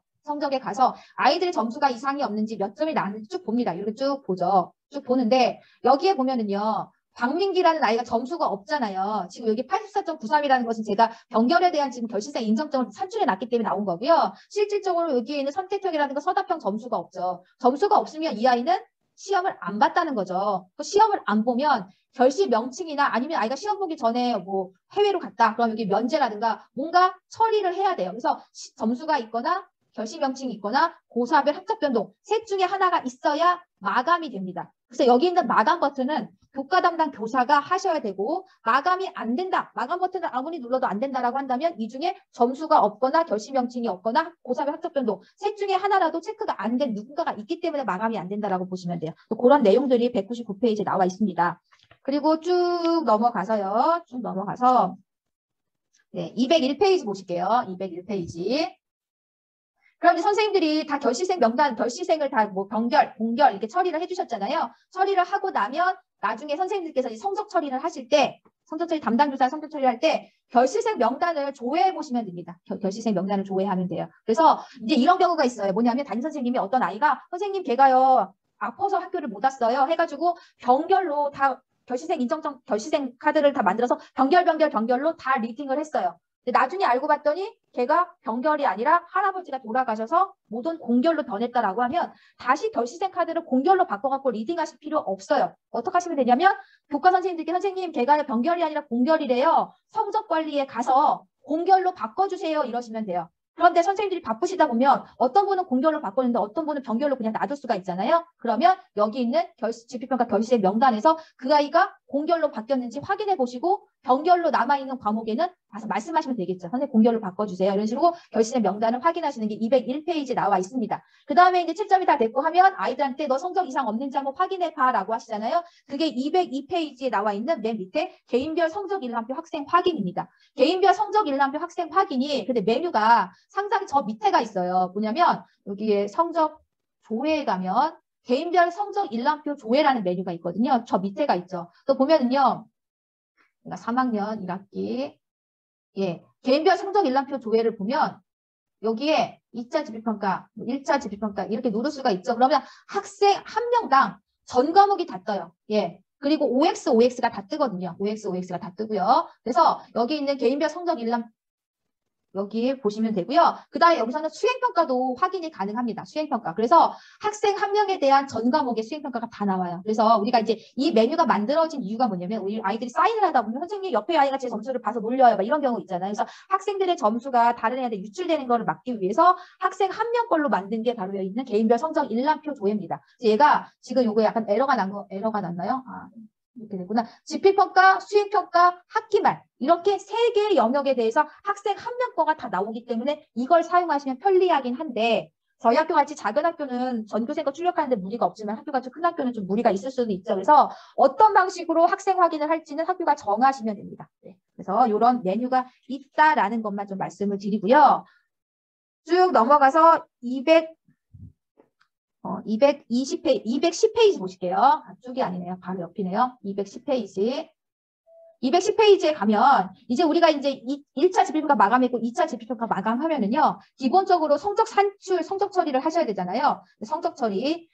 아이들의 점수가 이상이 없는지 몇 점이 나왔는지 쭉 봅니다. 이렇게 쭉 보죠. 쭉 보는데 여기에 보면은요. 박민기라는 아이가 점수가 없잖아요. 지금 여기 84.93이라는 것은 제가 병결에 대한 지금 결시생 인정점을 산출해 놨기 때문에 나온 거고요. 실질적으로 여기에 있는 선택형이라는 거 서답형 점수가 없죠. 점수가 없으면 이 아이는 시험을 안 봤다는 거죠. 시험을 안 보면 결시 명칭이나 아니면 아이가 시험 보기 전에 뭐 해외로 갔다. 그럼 여기 면제라든가 뭔가 처리를 해야 돼요. 그래서 점수가 있거나 결시 명칭이 있거나 고사별 학적 변동 셋 중에 하나가 있어야 마감이 됩니다. 그래서 여기 있는 마감 버튼은 교과 담당 교사가 하셔야 되고 마감이 안 된다. 마감 버튼을 아무리 눌러도 안 된다라고 한다면 이 중에 점수가 없거나 결시 명칭이 없거나 고사별 학적 변동 셋 중에 하나라도 체크가 안 된 누군가가 있기 때문에 마감이 안 된다라고 보시면 돼요. 그런 내용들이 199페이지에 나와 있습니다. 그리고 쭉 넘어가서 201페이지 보실게요. 201페이지. 그럼 이제 선생님들이 다 결시생을 다 뭐 병결, 공결 이렇게 처리를 해주셨잖아요. 처리를 하고 나면 나중에 선생님들께서 이제 성적 처리를 하실 때, 성적 처리 담당 교사 성적 처리할 때 결시생 명단을 조회해 보시면 됩니다. 결시생 명단을 조회하면 돼요. 그래서 이제 이런 경우가 있어요. 뭐냐면 담임 선생님이 어떤 아이가 선생님 걔가요 아파서 학교를 못 왔어요. 해가지고 병결로 다 결시생 카드를 다 만들어서 병결로 다 리딩을 했어요. 근데 나중에 알고 봤더니 걔가 병결이 아니라 할아버지가 돌아가셔서 모든 공결로 변했다라고 하면 다시 결시생 카드를 공결로 바꿔갖고 리딩하실 필요 없어요. 어떻게 하시면 되냐면 교과 선생님들께 선생님 걔가 병결이 아니라 공결이래요. 성적관리에 가서 공결로 바꿔주세요. 이러시면 돼요. 그런데 선생님들이 바쁘시다 보면 어떤 분은 공결로 바꾸는데 어떤 분은 병결로 그냥 놔둘 수가 있잖아요. 그러면 여기 있는 GP평가 결시생 명단에서 그 아이가 공결로 바뀌었는지 확인해 보시고 병결로 남아있는 과목에는 가서 말씀하시면 되겠죠. 선생님 공결로 바꿔주세요. 이런 식으로 결신의 명단을 확인하시는 게 201페이지에 나와 있습니다. 그 다음에 이제 채점이 다 됐고 하면 아이들한테 너 성적 이상 없는지 한번 확인해 봐 라고 하시잖아요. 그게 202페이지에 나와 있는 맨 밑에 개인별 성적 일람표 학생 확인입니다. 개인별 성적 일람표 학생 확인이 근데 메뉴가 상당히 저 밑에가 있어요. 뭐냐면 여기에 성적 조회에 가면 개인별 성적 일람표 조회라는 메뉴가 있거든요. 저 밑에가 있죠. 또 보면은요. 그러니까 3학년 1학기 개인별 성적 일람표 조회를 보면 여기에 2차 지필평가, 1차 지필평가 이렇게 누를 수가 있죠. 그러면 학생 한 명당 전 과목이 다 떠요. 그리고 OX, OX가 다 뜨거든요. OX, OX가 다 뜨고요. 그래서 여기 있는 개인별 성적 일람 여기 보시면 되고요. 그 다음에 여기서는 수행평가도 확인이 가능합니다. 수행평가. 그래서 학생 한 명에 대한 전 과목의 수행평가가 다 나와요. 그래서 우리가 이제 이 메뉴가 만들어진 이유가 뭐냐면 우리 아이들이 사인을 하다 보면 선생님 옆에 아이가 제 점수를 봐서 놀려요. 막 이런 경우 있잖아요. 그래서 학생들의 점수가 다른 애한테 유출되는 거를 막기 위해서 학생 한 명 걸로 만든 게 바로 여기 있는 개인별 성적 일람표 조회입니다. 얘가 지금 요거 약간 에러가 났나요? 이렇게 되구나. 지필평가, 수행평가, 학기말 이렇게 세 개의 영역에 대해서 학생 한 명 거가 다 나오기 때문에 이걸 사용하시면 편리하긴 한데 저희 학교 같이 작은 학교는 전교생 거 출력하는데 무리가 없지만 학교 같이 큰 학교는 좀 무리가 있을 수도 있죠. 그래서 어떤 방식으로 학생 확인을 할지는 학교가 정하시면 됩니다. 그래서 이런 메뉴가 있다라는 것만 좀 말씀을 드리고요. 쭉 넘어가서 210페이지 보실게요. 앞쪽이 아니네요. 바로 옆이네요. 210페이지. 210페이지에 가면 이제 우리가 이제 1차 지필평가 마감했고 2차 지필평가 마감하면은요. 기본적으로 성적 산출, 성적 처리를 하셔야 되잖아요. 성적 처리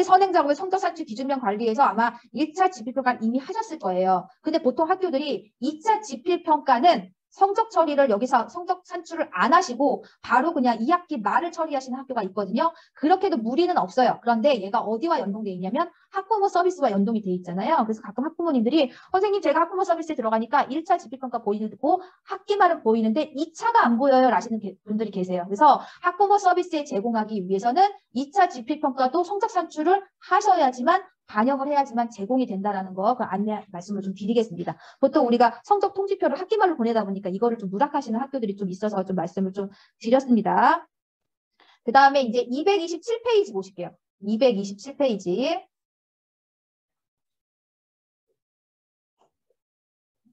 선행 작업의 성적 산출 기준명 관리에서 아마 1차 지필평가는 이미 하셨을 거예요. 근데 보통 학교들이 2차 지필평가는 성적 처리를 여기서 성적 산출을 안 하시고 바로 그냥 2학기 말을 처리하시는 학교가 있거든요. 그렇게도 무리는 없어요. 그런데 얘가 어디와 연동되어 있냐면 학부모 서비스와 연동이 되어 있잖아요. 그래서 가끔 학부모님들이 선생님 제가 학부모 서비스에 들어가니까 1차 지필평가 보이고 학기 말은 보이는데 2차가 안 보여요 라시는 분들이 계세요. 그래서 학부모 서비스에 제공하기 위해서는 2차 지필평가도 성적 산출을 하셔야지만 반영을 해야지만 제공이 된다라는 거 그 안내 말씀을 좀 드리겠습니다. 보통 우리가 성적 통지표를 학기말로 보내다 보니까 이거를 좀 누락하시는 학교들이 좀 있어서 좀 말씀을 좀 드렸습니다. 그 다음에 이제 227페이지 보실게요. 227페이지.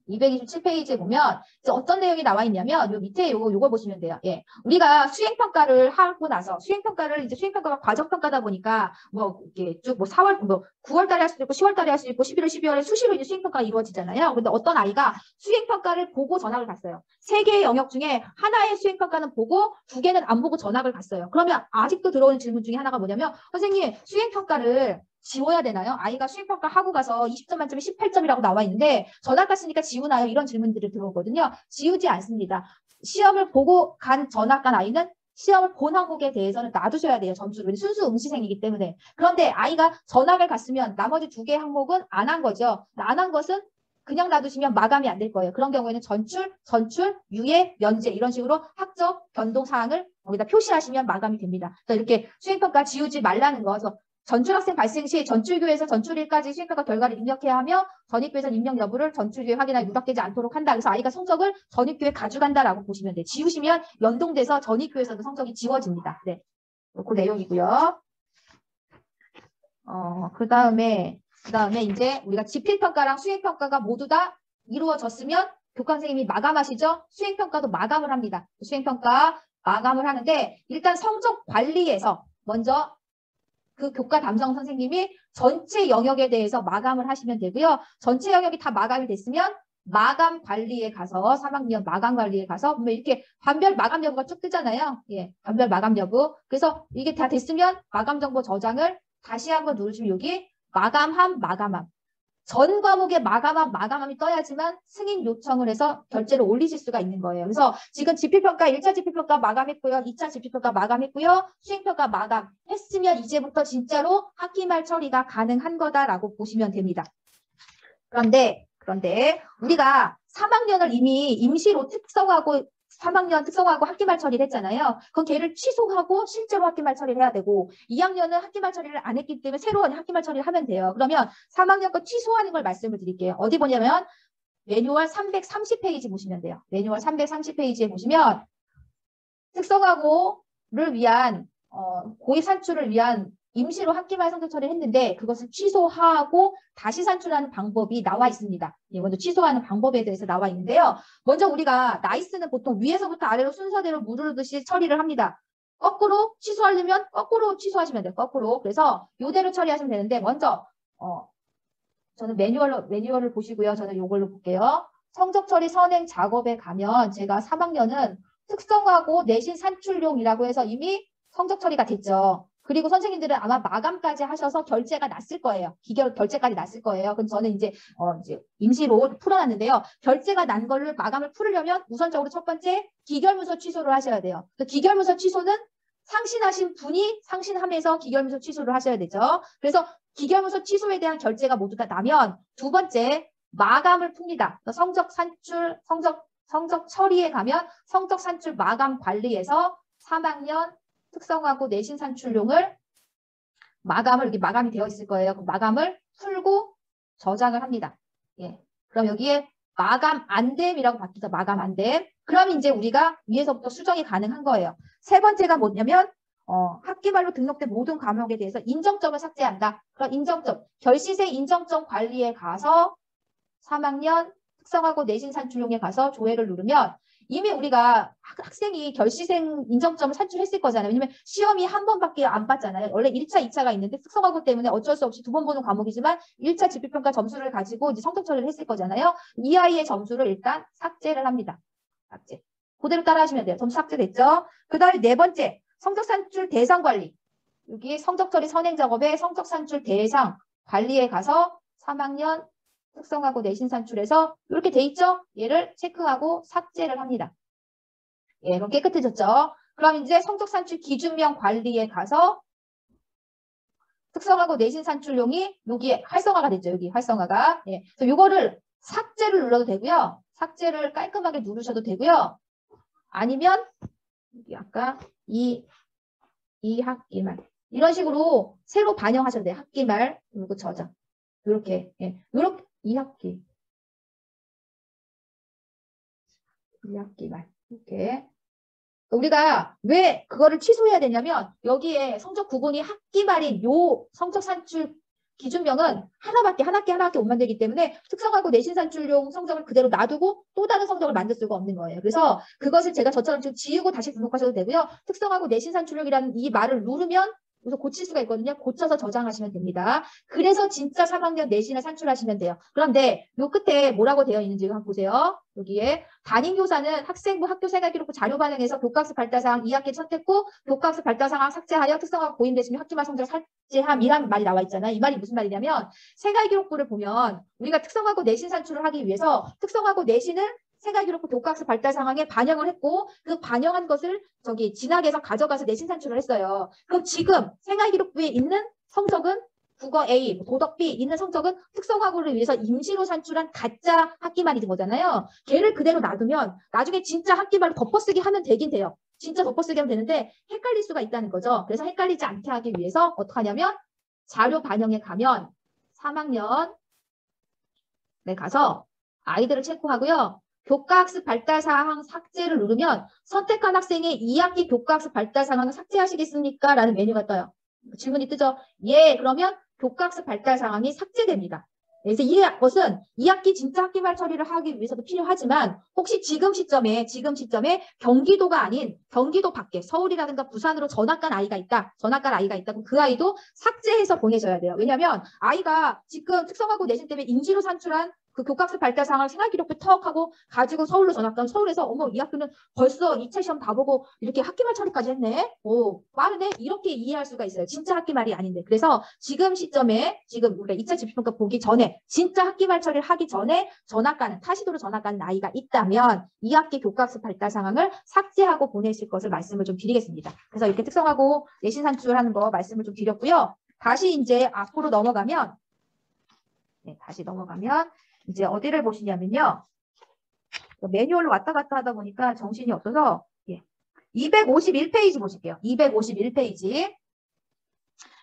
227페이지에 보면 이제 어떤 내용이 나와 있냐면 요 밑에 요거 보시면 돼요. 우리가 수행평가를 하고 나서 수행평가를 이제 수행평가가 과정평가다 보니까 뭐 이렇게 쭉 뭐 4월 뭐 9월 달에 할 수도 있고 10월 달에 할 수도 있고 11월 12월에 수시로 이제 수행평가가 이루어지잖아요. 근데 어떤 아이가 수행평가를 보고 전학을 갔어요. 3개의 영역 중에 하나의 수행평가는 보고 2개는 안 보고 전학을 갔어요. 그러면 아직도 들어오는 질문 중에 하나가 뭐냐면 선생님 수행평가를 지워야 되나요? 아이가 수행평가 하고 가서 20점 만점에 18점이라고 나와 있는데 전학 갔으니까 지우나요? 이런 질문들이 들어오거든요. 지우지 않습니다. 시험을 보고 간 전학 간 아이는 시험을 본 항목에 대해서는 놔두셔야 돼요. 점수를. 순수 응시생이기 때문에. 그런데 아이가 전학을 갔으면 나머지 2개 항목은 안 한 거죠. 안 한 것은 그냥 놔두시면 마감이 안 될 거예요. 그런 경우에는 전출, 유예, 면제 이런 식으로 학적 변동 사항을 거기다 표시하시면 마감이 됩니다. 그래서 이렇게 수행평가 지우지 말라는 거. 그래서 전출학생 발생 시 전출교에서 전출일까지 수행평가 결과를 입력해야 하며 전입교에서 입력 여부를 전출교에 확인하여 누락되지 않도록 한다. 그래서 아이가 성적을 전입교에 가져간다라고 보시면 돼요. 지우시면 연동돼서 전입교에서도 성적이 지워집니다. 네, 그 내용이고요. 그 다음에 이제 우리가 지필평가랑 수행평가가 모두 다 이루어졌으면 교과 선생님이 마감하시죠? 수행평가도 마감을 합니다. 수행평가 마감을 하는데 일단 성적 관리에서 먼저 그 교과 담당 선생님이 전체 영역에 대해서 마감을 하시면 되고요. 전체 영역이 다 마감이 됐으면 마감 관리에 가서 3학년 마감 관리에 가서 보면 이렇게 반별 마감 여부가 쭉 뜨잖아요. 반별 마감 여부. 그래서 이게 다 됐으면 마감 정보 저장을 다시 한번 누르시면 여기 마감함. 전 과목에 마감함이 떠야지만 승인 요청을 해서 결제를 올리실 수가 있는 거예요. 그래서 지금 지필평가 1차 지필평가 마감했고요. 2차 지필평가 마감했고요. 수행평가 마감했으면 이제부터 진짜로 학기말 처리가 가능한 거다라고 보시면 됩니다. 그런데 우리가 3학년을 이미 임시로 특성화하고 3학년 특성화고 학기말 처리를 했잖아요. 그럼 걔를 취소하고 실제로 학기말 처리를 해야 되고 2학년은 학기말 처리를 안 했기 때문에 새로 학기말 처리를 하면 돼요. 그러면 3학년 거 취소하는 걸 말씀을 드릴게요. 어디 보냐면 매뉴얼 330페이지 보시면 돼요. 매뉴얼 330페이지에 보시면 특성화고를 위한 고입 산출을 위한 임시로 학기말 성적 처리를 했는데 그것을 취소하고 다시 산출하는 방법이 나와 있습니다. 예, 먼저 취소하는 방법에 대해서 나와 있는데요. 먼저 우리가 나이스는 보통 위에서부터 아래로 순서대로 무르르듯이 처리를 합니다. 거꾸로 취소하려면 거꾸로 취소하시면 돼요. 거꾸로. 그래서 이대로 처리하시면 되는데 먼저 저는 매뉴얼을 보시고요. 저는 이걸로 볼게요. 성적 처리 선행 작업에 가면 제가 3학년은 특성화고 내신 산출용이라고 해서 이미 성적 처리가 됐죠. 그리고 선생님들은 아마 마감까지 하셔서 결제가 났을 거예요. 기결 결제까지 났을 거예요. 그럼 저는 이제 임시로 풀어놨는데요. 결제가 난 거를 마감을 풀으려면 우선적으로 첫 번째 기결문서 취소를 하셔야 돼요. 그 기결문서 취소는 상신하신 분이 상신함에서 기결문서 취소를 하셔야 되죠. 그래서 기결문서 취소에 대한 결제가 모두 다 나면 두 번째 마감을 풉니다. 성적 산출, 성적 처리에 가면 성적 산출 마감 관리에서 3학년 특성화고 내신 산출용을 이렇게 마감이 되어 있을 거예요. 그 마감을 풀고 저장을 합니다. 예. 그럼 여기에 마감 안됨이라고 바뀌죠. 마감 안됨. 그럼 이제 우리가 위에서부터 수정이 가능한 거예요. 세 번째가 뭐냐면 학기말로 등록된 모든 과목에 대해서 인정점을 삭제한다. 그럼 인정점, 결시생 인정점 관리에 가서 3학년 특성화고 내신 산출용에 가서 조회를 누르면 이미 우리가 학생이 결시생 인정점을 산출했을 거잖아요. 왜냐면 시험이 한 번밖에 안 봤잖아요. 원래 1차, 2차가 있는데 특성화고 때문에 어쩔 수 없이 두 번 보는 과목이지만 1차 지필평가 점수를 가지고 이제 성적 처리를 했을 거잖아요. 이 아이의 점수를 일단 삭제를 합니다. 삭제. 그대로 따라 하시면 돼요. 점수 삭제됐죠? 그 다음에 네 번째, 성적 산출 대상 관리. 여기 성적 처리 선행 작업에 성적 산출 대상 관리에 가서 3학년 특성화고 내신 산출에서 이렇게 돼 있죠? 얘를 체크하고 삭제를 합니다. 예, 그럼 깨끗해졌죠? 그럼 이제 성적 산출 기준명 관리에 가서 특성화고 내신 산출용이 여기에 활성화가 됐죠. 여기 활성화가. 예. 그래서 이거를 삭제를 눌러도 되고요. 삭제를 깔끔하게 누르셔도 되고요. 아니면 여기 아까 이 학기말 이런 식으로 새로 반영하셔도 돼요. 학기말 그리고 저장 이렇게 예. 이렇게 2학기 2학기말 이렇게 우리가 왜 그거를 취소해야 되냐면 여기에 성적 구분이 학기말인 요 성적 산출 기준명은 한 학기 못 만들기 때문에 특성화고 내신 산출용 성적을 그대로 놔두고 또 다른 성적을 만들 수가 없는 거예요. 그래서 그것을 제가 저처럼 좀 지우고 다시 등록하셔도 되고요. 특성화고 내신 산출용이라는 이 말을 누르면 여기서 고칠 수가 있거든요. 고쳐서 저장하시면 됩니다. 그래서 진짜 3학년 내신을 산출하시면 돼요. 그런데 요 끝에 뭐라고 되어 있는지 한번 보세요. 여기에 담임교사는 학생부 학교 생활기록부 자료 반영해서 교과학습 발달사항 2학기 선택 후 교과학습 발달사항 삭제하여 특성화고 고임되시면 학기말 성적 삭제함이란 말이 나와 있잖아요. 이 말이 무슨 말이냐면 생활기록부를 보면 우리가 특성화고 내신 산출을 하기 위해서 특성화고 내신을 생활기록부 교과학습 발달 상황에 반영을 했고 그 반영한 것을 진학에서 가져가서 내신 산출을 했어요. 그럼 지금 생활기록부에 있는 성적은 국어 A, 도덕 B 있는 성적은 특성화고를 위해서 임시로 산출한 가짜 학기말이 거잖아요. 걔를 그대로 놔두면 나중에 진짜 학기말로 덮어쓰기 하면 되긴 돼요. 진짜 덮어쓰기 하면 되는데 헷갈릴 수가 있다는 거죠. 그래서 헷갈리지 않게 하기 위해서 어떻게 하냐면 자료 반영에 가면 3학년에 가서 아이들을 체크하고요. 교과학습 발달사항 삭제를 누르면 선택한 학생의 2학기 교과학습 발달사항을 삭제하시겠습니까? 라는 메뉴가 떠요. 질문이 뜨죠? 예, 그러면 교과학습 발달사항이 삭제됩니다. 그래서 이것은 2학기 진짜 학기말 처리를 하기 위해서도 필요하지만 혹시 지금 시점에 경기도가 아닌 경기도 밖에 서울이라든가 부산으로 전학 간 아이가 있다. 그럼 그 아이도 삭제해서 보내셔야 돼요. 왜냐하면 아이가 지금 특성화고 내신 때문에 임시로 산출한 그 교과학습 발달상을 생활기록부 턱 하고 가지고 서울로 전학 가면 서울에서 어머 이 학교는 벌써 2차 시험 다 보고 이렇게 학기말 처리까지 했네. 오 빠르네. 이렇게 이해할 수가 있어요. 진짜 학기말이 아닌데. 그래서 지금 시점에 지금 우리가 2차 집필평가 보기 전에 진짜 학기말 처리를 하기 전에 타시도로 전학 가는 아이가 있다면 2학기 교과학습 발달 상황을 삭제하고 보내실 것을 말씀을 좀 드리겠습니다. 그래서 이렇게 특성하고 내신 산출하는 거 말씀을 좀 드렸고요. 다시 이제 앞으로 넘어가면 이제 어디를 보시냐면요. 매뉴얼로 왔다 갔다 하다 보니까 정신이 없어서 251페이지 보실게요. 251페이지.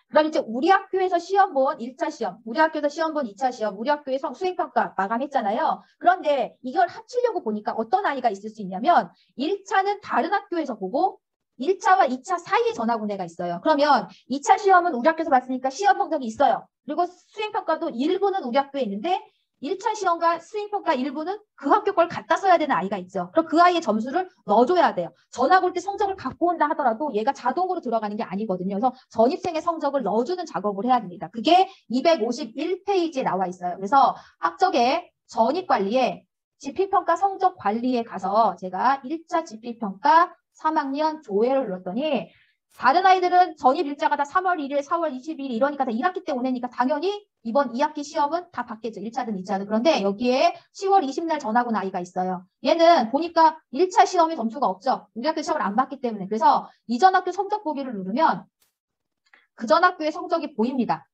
그럼 이제 우리 학교에서 시험 본 1차 시험, 우리 학교에서 시험 본 2차 시험, 우리 학교에서 수행평가 마감했잖아요. 그런데 이걸 합치려고 보니까 어떤 아이가 있을 수 있냐면 1차는 다른 학교에서 보고 1차와 2차 사이에 전학온 애가 있어요. 그러면 2차 시험은 우리 학교에서 봤으니까 시험 성적이 있어요. 그리고 수행평가도 일부는 우리 학교에 있는데 1차 시험과 수행평가 일부는 그 학교 걸 갖다 써야 되는 아이가 있죠. 그럼 그 아이의 점수를 넣어줘야 돼요. 전학 올 때 성적을 갖고 온다 하더라도 얘가 자동으로 들어가는 게 아니거든요. 그래서 전입생의 성적을 넣어주는 작업을 해야 됩니다. 그게 251페이지에 나와 있어요. 그래서 학적의 전입관리에 지필평가 성적관리에 가서 제가 1차 지필평가 3학년 조회를 눌렀더니 다른 아이들은 전입 일자가 다 3월 1일, 4월 20일 이러니까 다 1학기 때 오내니까 당연히 이번 2학기 시험은 다 받겠죠. 1차든 2차든. 그런데 여기에 10월 20일 전학 온 아이가 있어요. 얘는 보니까 1차 시험에 점수가 없죠. 우리 학교 시험을 안 봤기 때문에. 그래서 이전 학교 성적 보기를 누르면 그전 학교의 성적이 보입니다.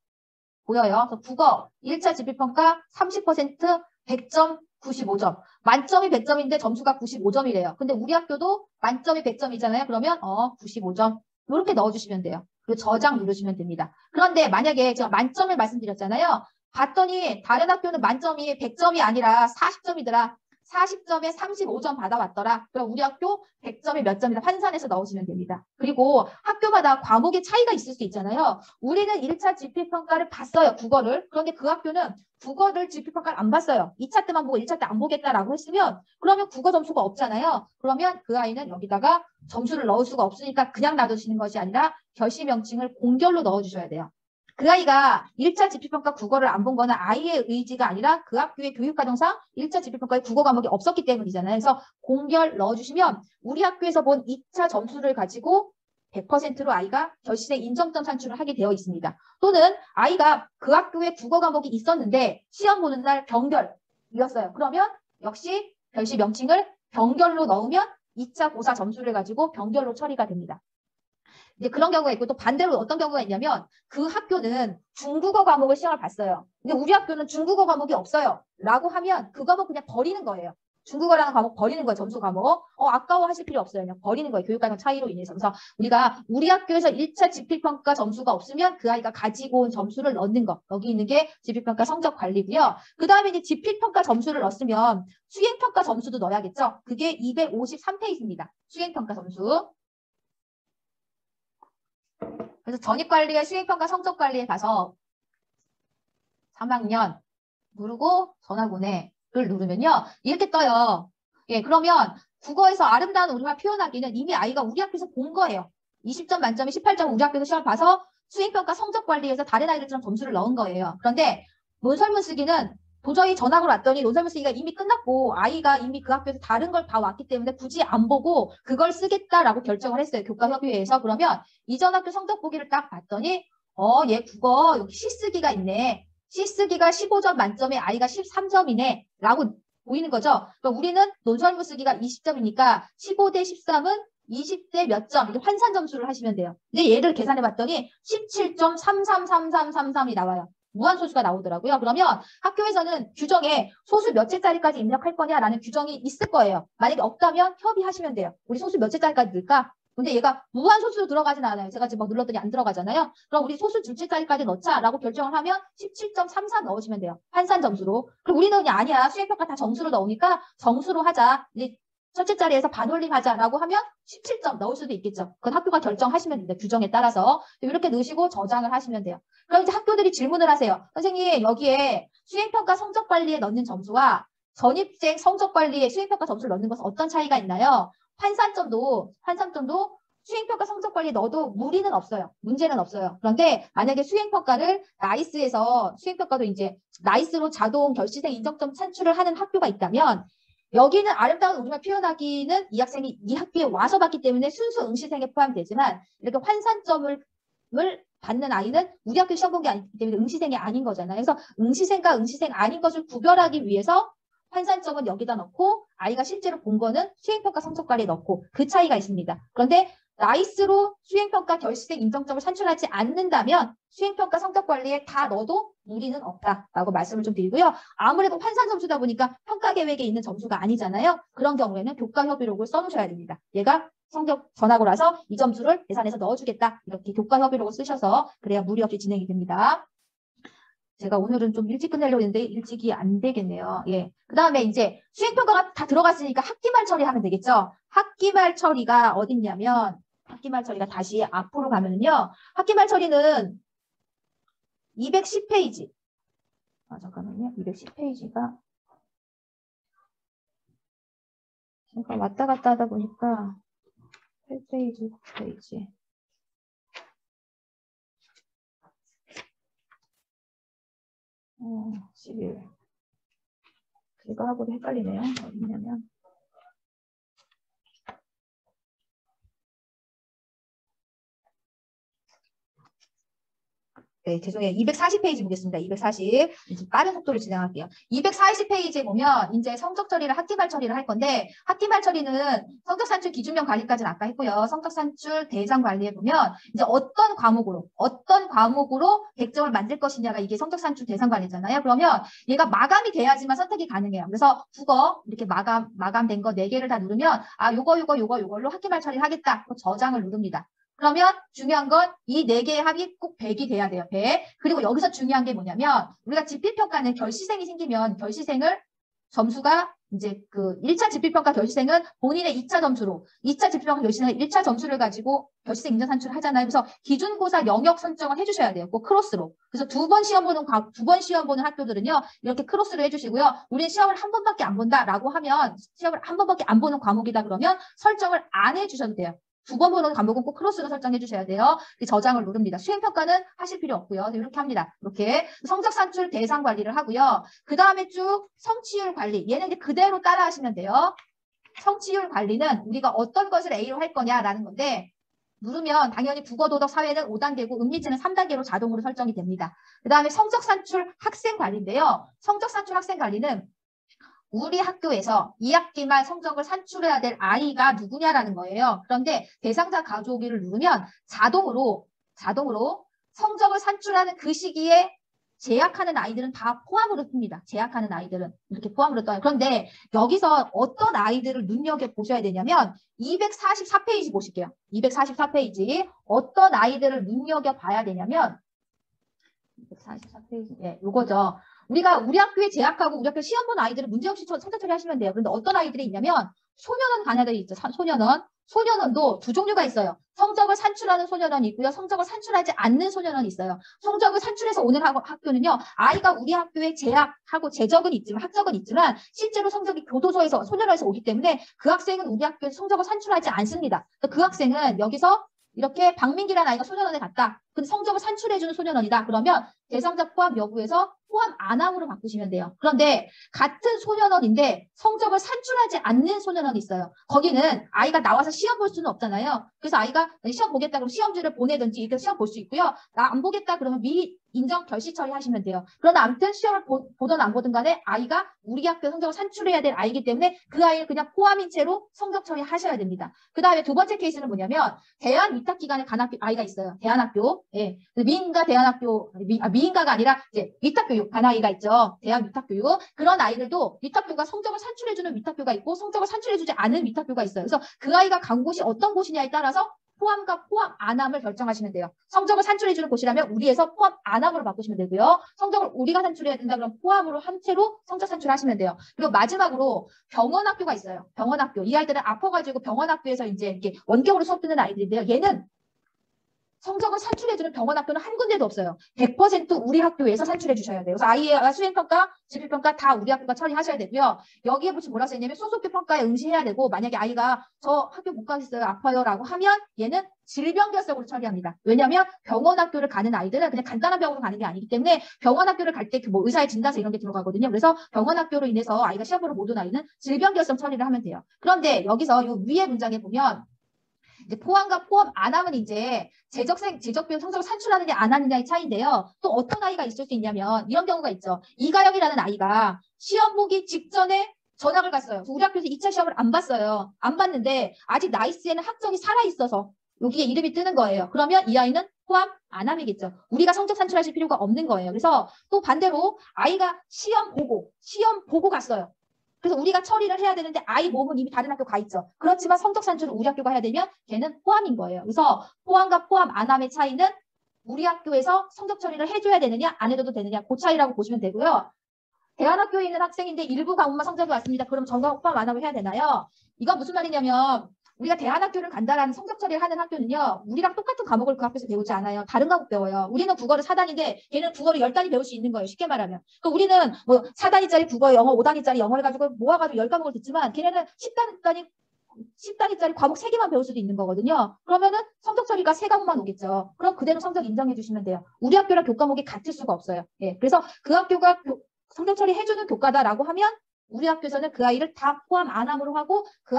보여요. 그래서 국어 1차 지필평가 30% 100점 95점. 만점이 100점인데 점수가 95점이래요. 근데 우리 학교도 만점이 100점이잖아요. 그러면 95점. 이렇게 넣어주시면 돼요. 그리고 저장 누르시면 됩니다. 그런데 만약에 제가 만점을 말씀드렸잖아요. 봤더니 다른 학교는 만점이 100점이 아니라 40점이더라. 40점에 35점 받아왔더라. 그럼 우리 학교 100점이 몇 점이다 환산해서 넣으시면 됩니다. 그리고 학교마다 과목의 차이가 있을 수 있잖아요. 우리는 1차 지필평가를 봤어요. 국어를. 그런데 그 학교는 국어를 지필평가를 안 봤어요. 2차 때만 보고 1차 때 안 보겠다라고 했으면 그러면 국어 점수가 없잖아요. 그러면 그 아이는 여기다가 점수를 넣을 수가 없으니까 그냥 놔두시는 것이 아니라 결시 명칭을 공결로 넣어주셔야 돼요. 그 아이가 1차 지필평가 국어를 안 본 거는 아이의 의지가 아니라 그 학교의 교육과정상 1차 지필평가에 국어 과목이 없었기 때문이잖아요. 그래서 공결 넣어주시면 우리 학교에서 본 2차 점수를 가지고 100%로 아이가 결시생 인정점 산출을 하게 되어 있습니다. 또는 아이가 그 학교에 국어 과목이 있었는데 시험 보는 날 병결이었어요. 그러면 역시 결시 명칭을 병결로 넣으면 2차 고사 점수를 가지고 병결로 처리가 됩니다. 이제 그런 경우가 있고 또 반대로 어떤 경우가 있냐면 그 학교는 중국어 과목을 시험을 봤어요. 근데 우리 학교는 중국어 과목이 없어요. 라고 하면 그 과목 그냥 버리는 거예요. 중국어라는 과목 버리는 거예요. 점수 과목. 아까워하실 필요 없어요. 그냥 버리는 거예요. 교육과정 차이로 인해서. 그래서 우리가 우리 학교에서 1차 지필평가 점수가 없으면 그 아이가 가지고 온 점수를 넣는 거. 여기 있는 게 지필평가 성적 관리고요. 그 다음에 이제 지필평가 점수를 넣었으면 수행평가 점수도 넣어야겠죠. 그게 253페이지입니다. 수행평가 점수. 그래서 전입관리에 수행평가 성적관리에 가서 3학년 누르고 전학원에를 누르면요. 이렇게 떠요. 예, 그러면 국어에서 아름다운 우리말 표현하기는 이미 아이가 우리 학교에서 본 거예요. 20점 만점에 18점 우리 학교에서 시험을 봐서 수행평가 성적관리에서 다른 아이들처럼 점수를 넣은 거예요. 그런데 논설문 쓰기는 도저히 전학으로 왔더니 논설문 쓰기가 이미 끝났고 아이가 이미 그 학교에서 다른 걸 다 왔기 때문에 굳이 안 보고 그걸 쓰겠다라고 결정을 했어요. 교과협의회에서. 그러면 이전 학교 성적 보기를 딱 봤더니 얘 국어 여기 시 쓰기가 있네. 시 쓰기가 15점 만점에 아이가 13점이네 라고 보이는 거죠. 그러니까 우리는 논설문 쓰기가 20점이니까 15대 13은 20대 몇 점, 이렇게 환산 점수를 하시면 돼요. 근데 얘를 계산해 봤더니 17.333333이 나와요. 무한소수가 나오더라고요. 그러면 학교에서는 규정에 소수 몇 채짜리까지 입력할 거냐라는 규정이 있을 거예요. 만약에 없다면 협의하시면 돼요. 우리 소수 몇 채짜리까지 넣을까? 근데 얘가 무한소수로 들어가진 않아요. 제가 지금 막 눌렀더니 안 들어가잖아요. 그럼 우리 소수 두 채짜리까지 넣자라고 결정을 하면 17.34 넣으시면 돼요. 환산 점수로. 그럼 우리는 그냥 아니야. 수행평가 다 정수로 넣으니까 정수로 하자. 이제 첫째 자리에서 반올림 하자라고 하면 17점 넣을 수도 있겠죠. 그건 학교가 결정하시면 됩니다. 규정에 따라서. 이렇게 넣으시고 저장을 하시면 돼요. 그럼 이제 학교들이 질문을 하세요. 선생님 여기에 수행평가 성적관리에 넣는 점수와 전입생 성적관리에 수행평가 점수를 넣는 것은 어떤 차이가 있나요? 환산점도 수행평가 성적관리에 넣어도 무리는 없어요. 문제는 없어요. 그런데 만약에 수행평가를 나이스에서 수행평가도 이제 나이스로 자동 결시생 인정점 산출을 하는 학교가 있다면 여기는 아름다운 우리말 표현하기는 이 학생이 이 학교에 와서 봤기 때문에 순수 응시생에 포함되지만 이렇게 환산점을 받는 아이는 우리 학교 시험 본 게 아니기 때문에 응시생이 아닌 거잖아요. 그래서 응시생과 응시생 아닌 것을 구별하기 위해서 환산점은 여기다 넣고 아이가 실제로 본 거는 수행평가 성적관리에 넣고 그 차이가 있습니다. 그런데 나이스로 수행평가 결시생 인정점을 산출하지 않는다면 수행평가 성적관리에 다 넣어도 무리는 없다라고 말씀을 좀 드리고요. 아무래도 환산 점수다 보니까 평가 계획에 있는 점수가 아니잖아요. 그런 경우에는 교과 협의록을 써놓으셔야 됩니다. 얘가 성적 전하고 나서 이 점수를 계산해서 넣어주겠다. 이렇게 교과 협의록을 쓰셔서 그래야 무리 없이 진행이 됩니다. 제가 오늘은 좀 일찍 끝내려고 했는데 일찍이 안 되겠네요. 예. 그 다음에 이제 수행평가가 다 들어갔으니까 학기말 처리하면 되겠죠. 학기말 처리가 어딨냐면 학기말 처리가 다시 앞으로 가면요. 학기말 처리는 210페이지. 잠깐만요. 210페이지가 제가 왔다 갔다 하다 보니까 8페이지, 9페이지. 11. 이거하고도 헷갈리네요. 어디냐면. 네, 죄송해요. 240페이지 보겠습니다. 240. 이제 빠른 속도로 진행할게요. 240페이지에 보면 이제 성적 처리를 학기말 처리를 할 건데 학기말 처리는 성적 산출 기준명 관리까지는 아까 했고요. 성적 산출 대상 관리에 보면 이제 어떤 과목으로 100점을 만들 것이냐가 이게 성적 산출 대상 관리잖아요. 그러면 얘가 마감이 돼야지만 선택이 가능해요. 그래서 국어 이렇게 마감된 거 4개를 다 누르면 요걸로 학기말 처리를 하겠다. 저장을 누릅니다. 그러면 중요한 건 이 4개의 합이 꼭 100이 돼야 돼요. 100. 그리고 여기서 중요한 게 뭐냐면 우리가 지필평가는 결시생이 생기면 결시생을 점수가 이제 그 1차 지필평가 결시생은 본인의 2차 점수로 2차 지필평가 결시생은 1차 점수를 가지고 결시생 인정 산출을 하잖아요. 그래서 기준고사 영역 선정을 해주셔야 돼요. 꼭 크로스로. 그래서 두 번 시험 보는 학교들은요. 이렇게 크로스로 해주시고요. 우리는 시험을 한 번밖에 안 본다라고 하면 시험을 한 번밖에 안 보는 과목이다 그러면 설정을 안 해주셔도 돼요. 2번 보는 과목은 꼭 크로스로 설정해 주셔야 돼요. 저장을 누릅니다. 수행평가는 하실 필요 없고요. 이렇게 합니다. 이렇게 성적 산출 대상 관리를 하고요. 그 다음에 쭉 성취율 관리. 얘는 이제 그대로 따라 하시면 돼요. 성취율 관리는 우리가 어떤 것을 A로 할 거냐라는 건데 누르면 당연히 국어, 도덕, 사회는 5단계고 은미치는 3단계로 자동으로 설정이 됩니다. 그 다음에 성적 산출 학생 관리인데요. 성적 산출 학생 관리는 우리 학교에서 2학기 말 성적을 산출해야 될 아이가 누구냐라는 거예요. 그런데 대상자 가져오기를 누르면 자동으로 성적을 산출하는 그 시기에 재학하는 아이들은 다 포함으로 뜹니다. 재학하는 아이들은 이렇게 포함으로 떠요. 그런데 여기서 어떤 아이들을 눈여겨보셔야 되냐면 244페이지 보실게요. 244페이지 어떤 아이들을 눈여겨봐야 되냐면 244페이지 예, 요거죠. 우리가 우리 학교에 재학하고 우리 학교 시험 본 아이들은 문제없이 성적 처리하시면 돼요. 그런데 어떤 아이들이 있냐면 소년원 관여들이 있죠. 소년원도 두 종류가 있어요. 성적을 산출하는 소년원이 있고요. 성적을 산출하지 않는 소년원이 있어요. 성적을 산출해서 오는 학교는요. 아이가 우리 학교에 재학하고 재적은 있지만 학적은 있지만 실제로 성적이 교도소에서 소년원에서 오기 때문에 그 학생은 우리 학교에서 성적을 산출하지 않습니다. 그 학생은 여기서 이렇게 박민기라는 아이가 소년원에 갔다. 근데 성적을 산출해주는 소년원이다. 그러면 대상자 포함 여부에서 포함 안함으로 바꾸시면 돼요. 그런데 같은 소년원인데 성적을 산출하지 않는 소년원이 있어요. 거기는 아이가 나와서 시험 볼 수는 없잖아요. 그래서 아이가 시험 보겠다 그러면 시험지를 보내든지 이렇게 시험 볼 수 있고요. 나 안 보겠다 그러면 미리 인정 결시 처리하시면 돼요. 그러나 아무튼 시험을 보든 안 보든 간에 아이가 우리 학교 성적을 산출해야 될 아이기 때문에 그 아이를 그냥 포함인 채로 성적 처리하셔야 됩니다. 그 다음에 두 번째 케이스는 뭐냐면 대한 위탁기관에 간 아이가 있어요. 대한학교. 예. 미인가 대한학교, 미인가가 아니라 이제 위탁교육 간 아이가 있죠. 대한 위탁교육. 그런 아이들도 위탁교가 성적을 산출해주는 위탁교가 있고 성적을 산출해주지 않은 위탁교가 있어요. 그래서 그 아이가 간 곳이 어떤 곳이냐에 따라서 포함과 포함 안함을 결정하시면 돼요. 성적을 산출해주는 곳이라면 우리에서 포함 안함으로 바꾸시면 되고요. 성적을 우리가 산출해야 된다 그러면 포함으로 한 채로 성적 산출하시면 돼요. 그리고 마지막으로 병원학교가 있어요. 병원학교. 이 아이들은 아파가지고 병원학교에서 이제 이렇게 원격으로 수업 듣는 아이들인데요. 얘는 성적을 산출해주는 병원학교는 한 군데도 없어요. 100% 우리 학교에서 산출해 주셔야 돼요. 그래서 아이의 수행평가, 지필평가 다 우리 학교가 처리하셔야 되고요. 여기에 보시면 뭐라고 써있냐면 소속교 평가에 응시해야 되고 만약에 아이가 저 학교 못 가겠어요. 아파요. 라고 하면 얘는 질병결석으로 처리합니다. 왜냐하면 병원학교를 가는 아이들은 그냥 간단한 병원으로 가는 게 아니기 때문에 병원학교를 갈 때 그 뭐 의사의 진단서 이런 게 들어가거든요. 그래서 병원학교로 인해서 아이가 시험 보러 못 온 아이는 질병결석 처리를 하면 돼요. 그런데 여기서 이 위에 문장에 보면 이제 포함과 포함 안 하면 이제 재적비용 성적을 산출하느냐 안 하느냐의 차이인데요. 또 어떤 아이가 있을 수 있냐면 이런 경우가 있죠. 이가영이라는 아이가 시험 보기 직전에 전학을 갔어요. 우리 학교에서 2차 시험을 안 봤어요. 안 봤는데 아직 나이스에는 학점이 살아있어서 여기에 이름이 뜨는 거예요. 그러면 이 아이는 포함 안 함이겠죠. 우리가 성적 산출하실 필요가 없는 거예요. 그래서 또 반대로 아이가 시험 보고 갔어요. 그래서 우리가 처리를 해야 되는데 아이 몸은 이미 다른 학교 가 있죠. 그렇지만 성적 산출을 우리 학교가 해야 되면 걔는 포함인 거예요. 그래서 포함과 포함 안 함의 차이는 우리 학교에서 성적 처리를 해줘야 되느냐 안 해줘도 되느냐 그 차이라고 보시면 되고요. 대안학교에 있는 학생인데 일부 과목만 성적이 왔습니다. 그럼 전과 포함 안 함을 해야 되나요? 이건 무슨 말이냐면 우리가 대안학교를 간다라는 성적 처리를 하는 학교는요. 우리랑 똑같은 과목을 그 학교에서 배우지 않아요. 다른 과목 배워요. 우리는 국어를 4단인데 걔는 국어를 10단위 배울 수 있는 거예요. 쉽게 말하면. 그러니까 우리는 뭐 4단위짜리 국어, 영어, 5단위짜리 영어를 가지고 모아가지고 10과목을 듣지만 걔네는 10단위짜리 과목 3개만 배울 수도 있는 거거든요. 그러면은 성적 처리가 3과목만 오겠죠. 그럼 그대로 성적 인정해 주시면 돼요. 우리 학교랑 교과목이 같을 수가 없어요. 예, 그래서 그 학교가 성적 처리 해주는 교과다라고 하면 우리 학교에서는 그 아이를 다 포함 안 함으로 하고 그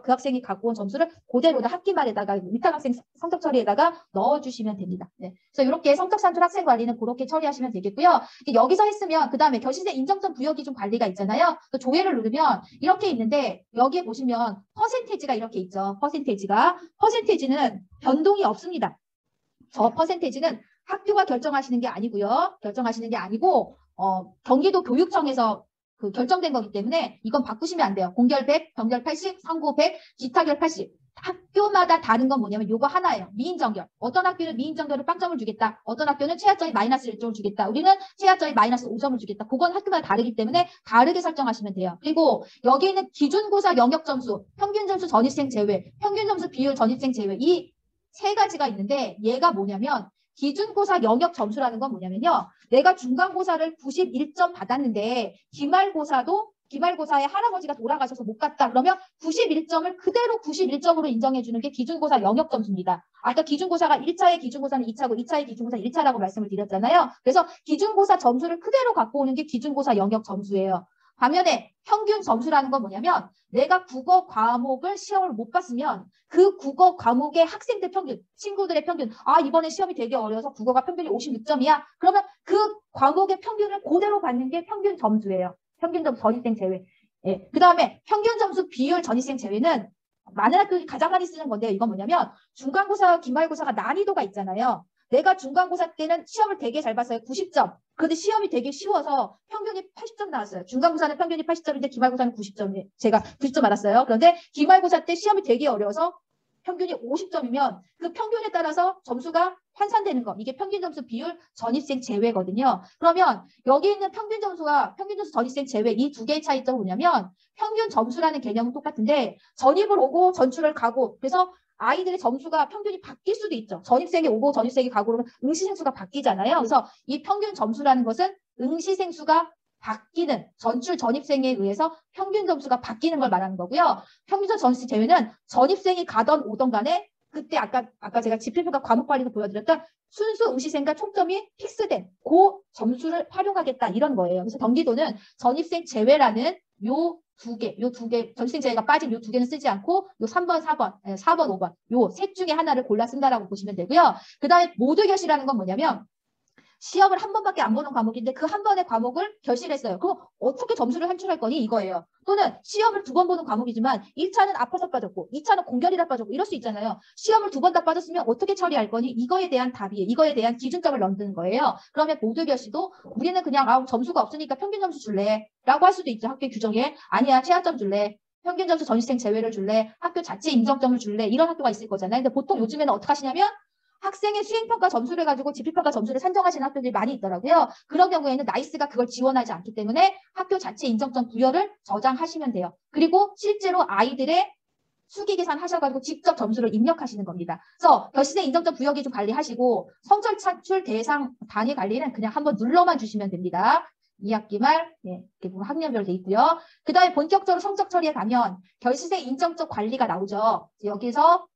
학생이 갖고 온 점수를 그대로 학기 말에다가 위탁 학생 성적 처리에다가 넣어주시면 됩니다. 네. 그래서 이렇게 성적 산출 학생 관리는 그렇게 처리하시면 되겠고요. 여기서 했으면 그 다음에 결실세 인정점 부여 기준 관리가 있잖아요. 그 조회를 누르면 이렇게 있는데 여기에 보시면 퍼센테이지가 이렇게 있죠. 퍼센테이지는 변동이 없습니다. 저 퍼센테이지는 학교가 결정하시는 게 아니고요. 경기도 교육청에서 그 결정된 거기 때문에 이건 바꾸시면 안 돼요. 공결 100, 병결 80, 상고 100, 기타결 80. 학교마다 다른 건 뭐냐면 요거 하나예요. 미인정결. 어떤 학교는 미인정결을 빵점을 주겠다. 어떤 학교는 최하점이 마이너스 1점을 주겠다. 우리는 최하점이 마이너스 5점을 주겠다. 그건 학교마다 다르기 때문에 다르게 설정하시면 돼요. 그리고 여기 있는 기준고사 영역점수, 평균점수 전입생 제외, 평균점수 비율 전입생 제외 이 세 가지가 있는데 얘가 뭐냐면 기준고사 영역 점수라는 건 뭐냐면요. 내가 중간고사를 91점 받았는데 기말고사에 할아버지가 돌아가셔서 못 갔다. 그러면 91점을 그대로 91점으로 인정해주는 게 기준고사 영역 점수입니다. 아까 기준고사가 1차의 기준고사는 2차고 2차의 기준고사는 1차라고 말씀을 드렸잖아요. 그래서 기준고사 점수를 그대로 갖고 오는 게 기준고사 영역 점수예요. 반면에 평균 점수라는 건 뭐냐면 내가 국어 과목을 시험을 못 봤으면 그 국어 과목의 학생들 평균, 친구들의 평균 이번에 시험이 되게 어려워서 국어가 평균이 56점이야. 그러면 그 과목의 평균을 그대로 받는 게 평균 점수예요. 평균 점수 전입생 제외. 예. 그 다음에 평균 점수 비율 전입생 제외는 많은 학교들이 가장 많이 쓰는 건데요. 이건 뭐냐면 중간고사와 기말고사가 난이도가 있잖아요. 내가 중간고사 때는 시험을 되게 잘 봤어요. 90점. 그런데 시험이 되게 쉬워서 평균이 80점 나왔어요. 중간고사는 평균이 80점인데 기말고사는 90점. 제가 90점 받았어요. 그런데 기말고사 때 시험이 되게 어려워서 평균이 50점이면 그 평균에 따라서 점수가 환산되는 거. 이게 평균 점수 비율 전입생 제외거든요. 그러면 여기 있는 평균 점수와 평균 점수 전입생 제외 이 두 개의 차이점은 뭐냐면 평균 점수라는 개념은 똑같은데 전입을 오고 전출을 가고 그래서 아이들의 점수가 평균이 바뀔 수도 있죠. 전입생이 오고 전입생이 가고 그러면 응시생수가 바뀌잖아요. 그래서 이 평균 점수라는 것은 응시생수가 바뀌는 전출 전입생에 의해서 평균 점수가 바뀌는 걸 말하는 거고요. 평균 점수 전입생 제외는 전입생이 가던 오던 간에 그때 아까 제가 지필평가 과목 관리도 보여드렸던 순수 응시생과 총점이 픽스된 그 점수를 활용하겠다 이런 거예요. 그래서 경기도는 전입생 제외라는 요 두 개, 전입생 제외가 빠진 요 두 개는 쓰지 않고 요 3번, 4번, 5번 요 셋 중에 하나를 골라 쓴다라고 보시면 되고요. 그 다음에 모두 결실이라는 건 뭐냐면 시험을 한 번밖에 안 보는 과목인데 그 한 번의 과목을 결실했어요. 그럼 어떻게 점수를 산출할 거니? 이거예요. 또는 시험을 2번 보는 과목이지만 1차는 아파서 빠졌고 2차는 공결이라 빠졌고 이럴 수 있잖아요. 시험을 2번 다 빠졌으면 어떻게 처리할 거니? 이거에 대한 답이에요. 이거에 대한 기준점을 넣는 거예요. 그러면 모두 결시도 우리는 그냥 점수가 없으니까 평균 점수 줄래? 라고 할 수도 있죠. 학교 규정에. 아니야, 최하점 줄래? 평균 점수 전입생 제외를 줄래? 학교 자체 인정점을 줄래? 이런 학교가 있을 거잖아요. 근데 보통 요즘에는 어떻게 하시냐면 학생의 수행평가 점수를 가지고 지필평가 점수를 산정하시는 학교들이 많이 있더라고요. 그런 경우에는 나이스가 그걸 지원하지 않기 때문에 학교 자체 인정점 부여를 저장하시면 돼요. 그리고 실제로 아이들의 수기계산 하셔가지고 직접 점수를 입력하시는 겁니다. 그래서 결실생 인정점 부여 기준 관리하시고 성적 산출 대상 단위 관리는 그냥 한번 눌러만 주시면 됩니다. 2학기 말 학년별로 돼 있고요. 그 다음에 본격적으로 성적 처리에 가면 결실생 인정점 관리가 나오죠. 여기서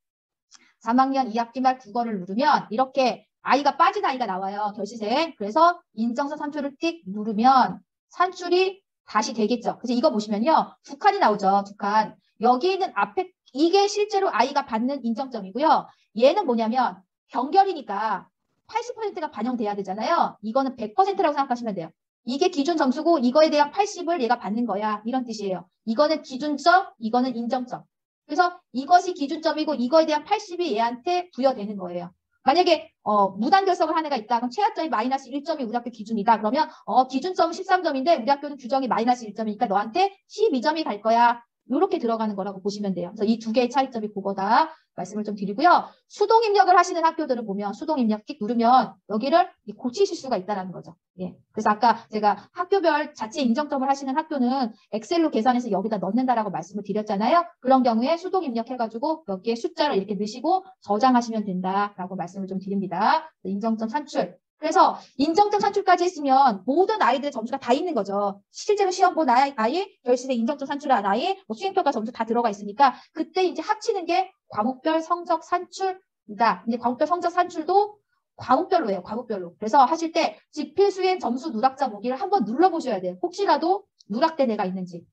3학년 2학기 말 국어를 누르면 이렇게 아이가 빠진 아이가 나와요. 결실생. 그래서 인정서 산출을 띡 누르면 산출이 다시 되겠죠. 그래서 이거 보시면요. 두 칸이 나오죠. 두 칸. 여기 있는 앞에 이게 실제로 아이가 받는 인정점이고요. 얘는 뭐냐면 병결이니까 80%가 반영돼야 되잖아요. 이거는 100%라고 생각하시면 돼요. 이게 기준 점수고 이거에 대한 80을 얘가 받는 거야. 이런 뜻이에요. 이거는 기준점, 이거는 인정점. 그래서 이것이 기준점이고 이거에 대한 80이 얘한테 부여되는 거예요. 만약에 무단 결석을 한 애가 있다. 그럼 최하점이 마이너스 1점이 우리 학교 기준이다. 그러면 기준점은 13점인데 우리 학교는 규정이 마이너스 1점이니까 너한테 12점이 갈 거야. 이렇게 들어가는 거라고 보시면 돼요. 그래서 이 두 개의 차이점이 그거다 말씀을 좀 드리고요. 수동 입력을 하시는 학교들을 보면 수동 입력 틱 누르면 여기를 고치실 수가 있다는 거죠. 예. 그래서 아까 제가 학교별 자체 인정점을 하시는 학교는 엑셀로 계산해서 여기다 넣는다라고 말씀을 드렸잖아요. 그런 경우에 수동 입력해가지고 여기에 숫자를 이렇게 넣으시고 저장하시면 된다라고 말씀을 좀 드립니다. 인정점 산출. 그래서 인정점 산출까지 했으면 모든 아이들의 점수가 다 있는 거죠. 실제로 시험 본 아이, 결실에 인정점 산출한 아이, 수행평가 점수 다 들어가 있으니까 그때 이제 합치는 게 과목별 성적 산출이다. 이제 과목별 성적 산출도 과목별로 해요. 과목별로. 그래서 하실 때 지필 수행 점수 누락자 보기를 한번 눌러보셔야 돼요. 혹시라도 누락된 애가 있는지.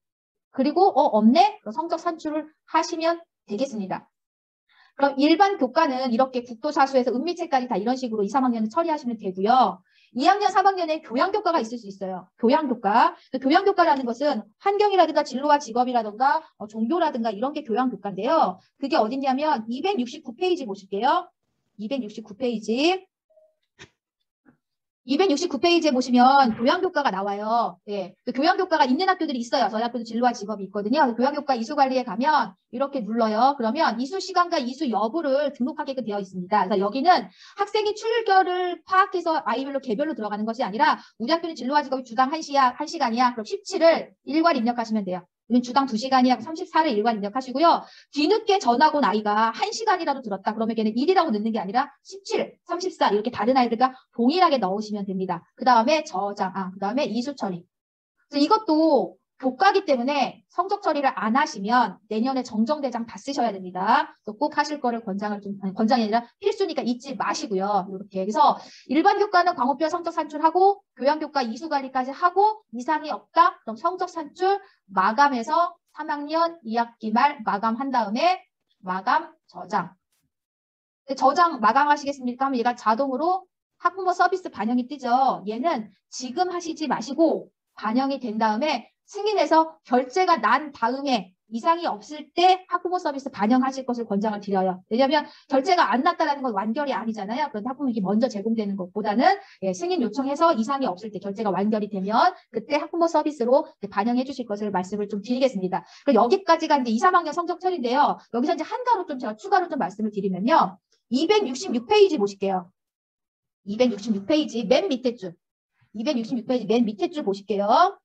그리고 없네? 그럼 성적 산출을 하시면 되겠습니다. 그럼 일반 교과는 이렇게 국도사수에서 은미책까지 다 이런 식으로 2, 3학년은 처리하시면 되고요. 2학년, 3학년에 교양교과가 있을 수 있어요. 교양교과. 교양교과라는 것은 환경이라든가 진로와 직업이라든가 종교라든가 이런 게 교양교과인데요. 그게 어딨냐면 269페이지 보실게요. 269페이지. 269페이지에 보시면 교양교과가 나와요. 예. 교양교과가 있는 학교들이 있어요. 저희 학교도 진로와 직업이 있거든요. 교양교과 이수관리에 가면 이렇게 눌러요. 그러면 이수 시간과 이수 여부를 등록하게끔 되어 있습니다. 그래서 여기는 학생이 출결을 파악해서 아이별로 개별로 들어가는 것이 아니라 우리 학교는 진로와 직업이 주당 1시간이야. 그럼 17을 일괄 입력하시면 돼요. 주당 2시간이야. 34를 일괄 입력하시고요. 뒤늦게 전학 온 아이가 1시간이라도 들었다. 그러면 걔는 1이라고 넣는 게 아니라 17, 34 이렇게 다른 아이들과 동일하게 넣으시면 됩니다. 그 다음에 저장, 그 다음에 이수 처리. 그래서 이것도 교과기 때문에 성적 처리를 안 하시면 내년에 정정대장 다 쓰셔야 됩니다. 그래서 꼭 하실 거를 권장이 아니라 필수니까 잊지 마시고요. 이렇게. 그래서 일반 교과는 과목별 성적 산출하고 교양교과 이수관리까지 하고 이상이 없다. 그럼 성적 산출 마감해서 3학년 2학기 말 마감한 다음에 마감 저장. 저장 마감하시겠습니까? 하면 얘가 자동으로 학부모 서비스 반영이 뜨죠. 얘는 지금 하시지 마시고 반영이 된 다음에 승인해서 결제가 난 다음에 이상이 없을 때 학부모 서비스 반영하실 것을 권장을 드려요. 왜냐하면 결제가 안 났다는 건 완결이 아니잖아요. 그런데 학부모에게 먼저 제공되는 것보다는 승인 요청해서 이상이 없을 때 결제가 완결이 되면 그때 학부모 서비스로 반영해 주실 것을 말씀을 좀 드리겠습니다. 그럼 여기까지가 이제 2, 3학년 성적 처리인데요. 여기서 이제 한 가로 좀 제가 추가로 좀 말씀을 드리면요. 266페이지 보실게요. 266페이지 맨 밑에 줄. 266페이지 맨 밑에 줄 보실게요.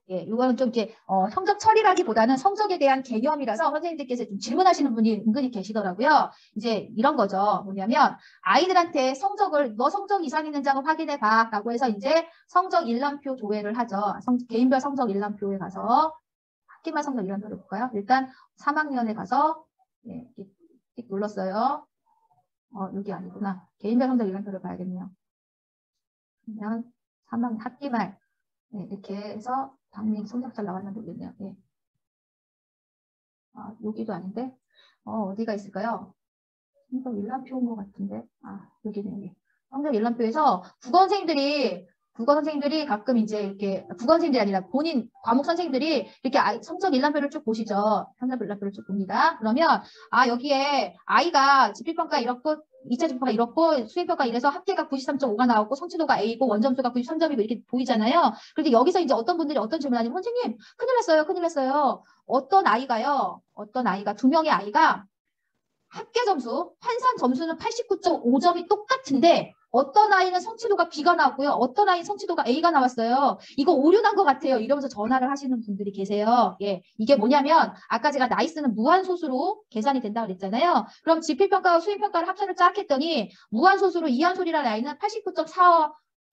예, 이거는 좀 이제 성적 처리라기보다는 성적에 대한 개념이라서 선생님들께서 좀 질문하시는 분이 은근히 계시더라고요. 이제 이런 거죠. 뭐냐면 아이들한테 너 성적 이상 있는지 한번 확인해 봐라고 해서 이제 성적 일람표 조회를 하죠. 개인별 성적 일람표에 가서 학기말 성적 일람표를 볼까요? 일단 3학년에 가서 예, 띡 눌렀어요. 여기 아니구나. 개인별 성적 일람표를 봐야겠네요. 그러면 3학년 학기말 네, 이렇게 해서 당연히 성적 잘 나왔나 모르겠네요. 예. 여기도 아닌데 어디가 있을까요? 성적 일람표인 것 같은데 여기네. 성적 일람표에서 국어 선생님들이 가끔 이제 이렇게 국어 선생님들이 아니라 본인 과목 선생님들이 이렇게 성적 일람표를 쭉 보시죠. 성적 일람표를 쭉 봅니다. 그러면 여기에 아이가 지필평가 이렇고 2차 지필평가 이렇고 수행평가 이래서 합계가 93.5가 나오고 성취도가 A고 원점수가 93점이고 이렇게 보이잖아요. 그런데 여기서 이제 어떤 분들이 어떤 질문을 하냐면 선생님 큰일 났어요. 어떤 아이가 두 명의 아이가 합계 점수, 환산 점수는 89.5점이 똑같은데 어떤 아이는 성취도가 B가 나왔고요. 어떤 아이는 성취도가 A가 나왔어요. 이거 오류 난 것 같아요. 이러면서 전화를 하시는 분들이 계세요. 예, 이게 뭐냐면 아까 제가 나이스는 무한소수로 계산이 된다고 그랬잖아요. 그럼 지필평가와 수행평가를 합산을 쫙 했더니 무한소수로 이한솔이라는 아이는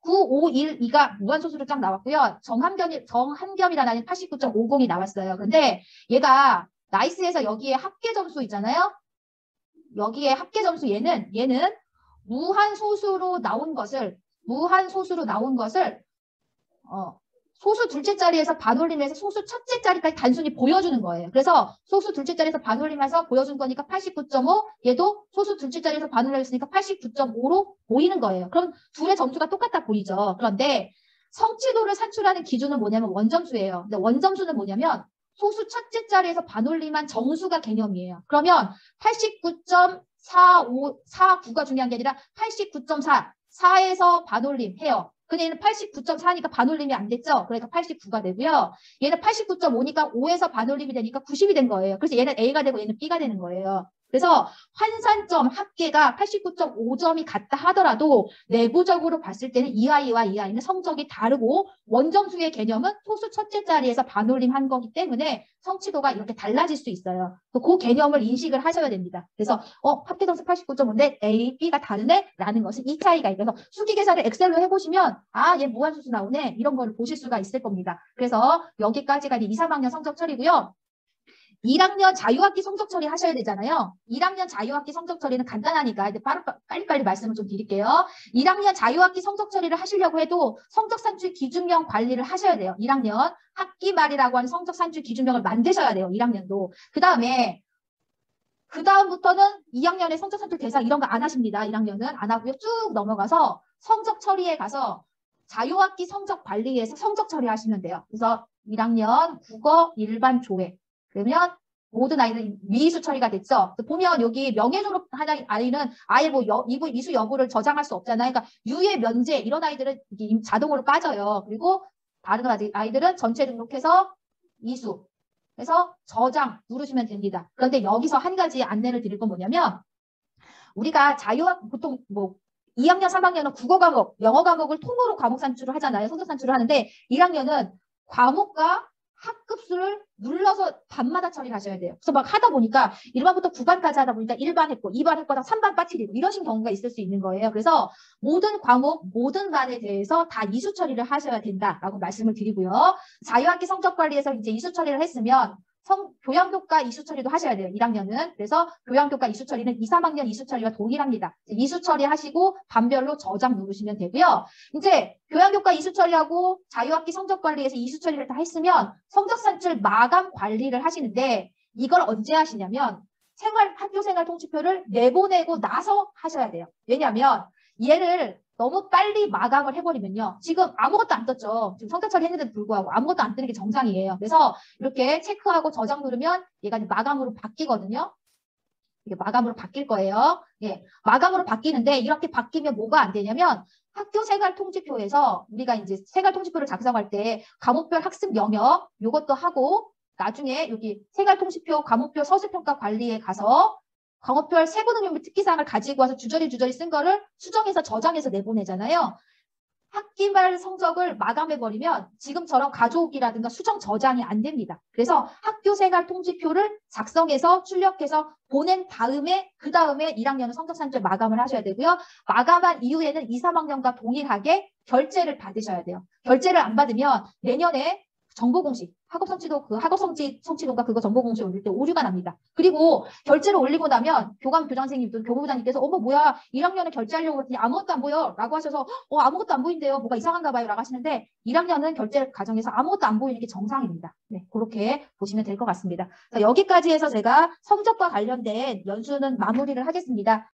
89.9512가 무한소수로 쫙 나왔고요. 정한겸이라는 아이는 89.50이 나왔어요. 근데 얘가 나이스에서 여기에 합계 점수 있잖아요. 여기에 합계 점수 얘는 무한소수로 나온 것을 소수 둘째 자리에서 반올림해서 소수 첫째 자리까지 단순히 보여주는 거예요. 그래서 소수 둘째 자리에서 반올림해서 보여준 거니까 89.5, 얘도 소수 둘째 자리에서 반올림했으니까 89.5로 보이는 거예요. 그럼 둘의 점수가 똑같아 보이죠. 그런데 성취도를 산출하는 기준은 뭐냐면 원점수예요. 근데 원점수는 뭐냐면 소수 첫째 자리에서 반올림한 정수가 개념이에요. 그러면 89.49가 중요한 게 아니라 89.4, 4에서 반올림 해요. 근데 얘는 89.4니까 반올림이 안 됐죠? 그러니까 89가 되고요. 얘는 89.5니까 5에서 반올림이 되니까 90이 된 거예요. 그래서 얘는 A가 되고 얘는 B가 되는 거예요. 그래서 환산점 합계가 89.5점이 같다 하더라도 내부적으로 봤을 때는 이 아이와 이 아이는 성적이 다르고 원점수의 개념은 소수 첫째 자리에서 반올림한 거기 때문에 성취도가 이렇게 달라질 수 있어요. 그 개념을 인식을 하셔야 됩니다. 그래서 합계점수 89.5인데 A, B가 다르네? 라는 것은 이 차이가 있어서 수기 계산을 엑셀로 해보시면 얘 무한수수 나오네? 이런 걸 보실 수가 있을 겁니다. 그래서 여기까지가 2, 3학년 성적 처리고요. 1학년 자유학기 성적 처리 하셔야 되잖아요. 1학년 자유학기 성적 처리는 간단하니까 이제 빨리빨리 말씀을 좀 드릴게요. 1학년 자유학기 성적 처리를 하시려고 해도 성적 산출 기준명 관리를 하셔야 돼요. 1학년 학기 말이라고 하는 성적 산출 기준명을 만드셔야 돼요. 1학년도. 그 다음부터는 2학년의 성적 산출 대상 이런 거 안 하십니다. 1학년은 안 하고요. 쭉 넘어가서 성적 처리에 가서 자유학기 성적 관리에서 성적 처리하시면 돼요. 그래서 1학년 국어 일반 조회. 그러면 모든 아이는 미이수 처리가 됐죠. 보면 여기 명예 졸업하는 아이는 아예 뭐 이수 여부를 저장할 수 없잖아요. 그러니까 유예 면제 이런 아이들은 자동으로 빠져요. 그리고 다른 아이들은 전체 등록해서 이수. 그래서 저장 누르시면 됩니다. 그런데 여기서 한 가지 안내를 드릴 건 뭐냐면 우리가 자유학 보통 뭐 2학년, 3학년은 국어 과목, 영어 과목을 통으로 과목 산출을 하잖아요. 성적 산출을 하는데 1학년은 과목과 학급수를 눌러서 반마다 처리를 하셔야 돼요. 그래서 막 하다 보니까 1반부터 9반까지 하다 보니까 1반 했고 2반 했거나 3반 빠뜨리고 이러신 경우가 있을 수 있는 거예요. 그래서 모든 과목, 모든 반에 대해서 다 이수 처리를 하셔야 된다라고 말씀을 드리고요. 자유학기 성적 관리에서 이제 이수 처리를 했으면 교양교과 이수 처리도 하셔야 돼요. 1학년은. 그래서 교양교과 이수 처리는 2, 3학년 이수 처리와 동일합니다. 이수 처리하시고 반별로 저장 누르시면 되고요. 이제 교양교과 이수 처리하고 자유학기 성적 관리에서 이수 처리를 다 했으면 성적 산출 마감 관리를 하시는데 이걸 언제 하시냐면 학교생활 통지표를 내보내고 나서 하셔야 돼요. 왜냐하면 얘를 너무 빨리 마감을 해버리면요. 지금 아무것도 안 떴죠. 지금 성적 처리했는데도 불구하고 아무것도 안 뜨는 게 정상이에요. 그래서 이렇게 체크하고 저장 누르면 얘가 마감으로 바뀌거든요. 이게 마감으로 바뀔 거예요. 예, 마감으로 바뀌는데 이렇게 바뀌면 뭐가 안 되냐면 학교 생활 통지표에서 우리가 이제 생활 통지표를 작성할 때 과목별 학습 영역 요것도 하고 나중에 여기 생활 통지표 과목별 서술평가 관리에 가서 과목별 세부능력 및 특기사항을 가지고 와서 주저리 쓴 거를 수정해서 저장해서 내보내잖아요. 학기 말 성적을 마감해버리면 지금처럼 가져오기라든가 수정 저장이 안 됩니다. 그래서 학교 생활 통지표를 작성해서 출력해서 보낸 다음에 그 다음에 1학년은 성적 산출 마감을 하셔야 되고요. 마감한 이후에는 2, 3학년과 동일하게 결제를 받으셔야 돼요. 결제를 안 받으면 내년에 정보공시, 학업성취도가 그거 정보공시 올릴 때 오류가 납니다. 그리고 결제를 올리고 나면 교감 선생님도 교무부장님께서 어머 뭐야 1학년에 결제하려고 했더니 아무것도 안 보여 라고 하셔서 아무것도 안 보인대요. 뭐가 이상한가 봐요 라고 하시는데 1학년은 결제 과정에서 아무것도 안 보이는 게 정상입니다. 네, 그렇게 보시면 될 것 같습니다. 자, 여기까지 해서 제가 성적과 관련된 연수는 마무리를 하겠습니다.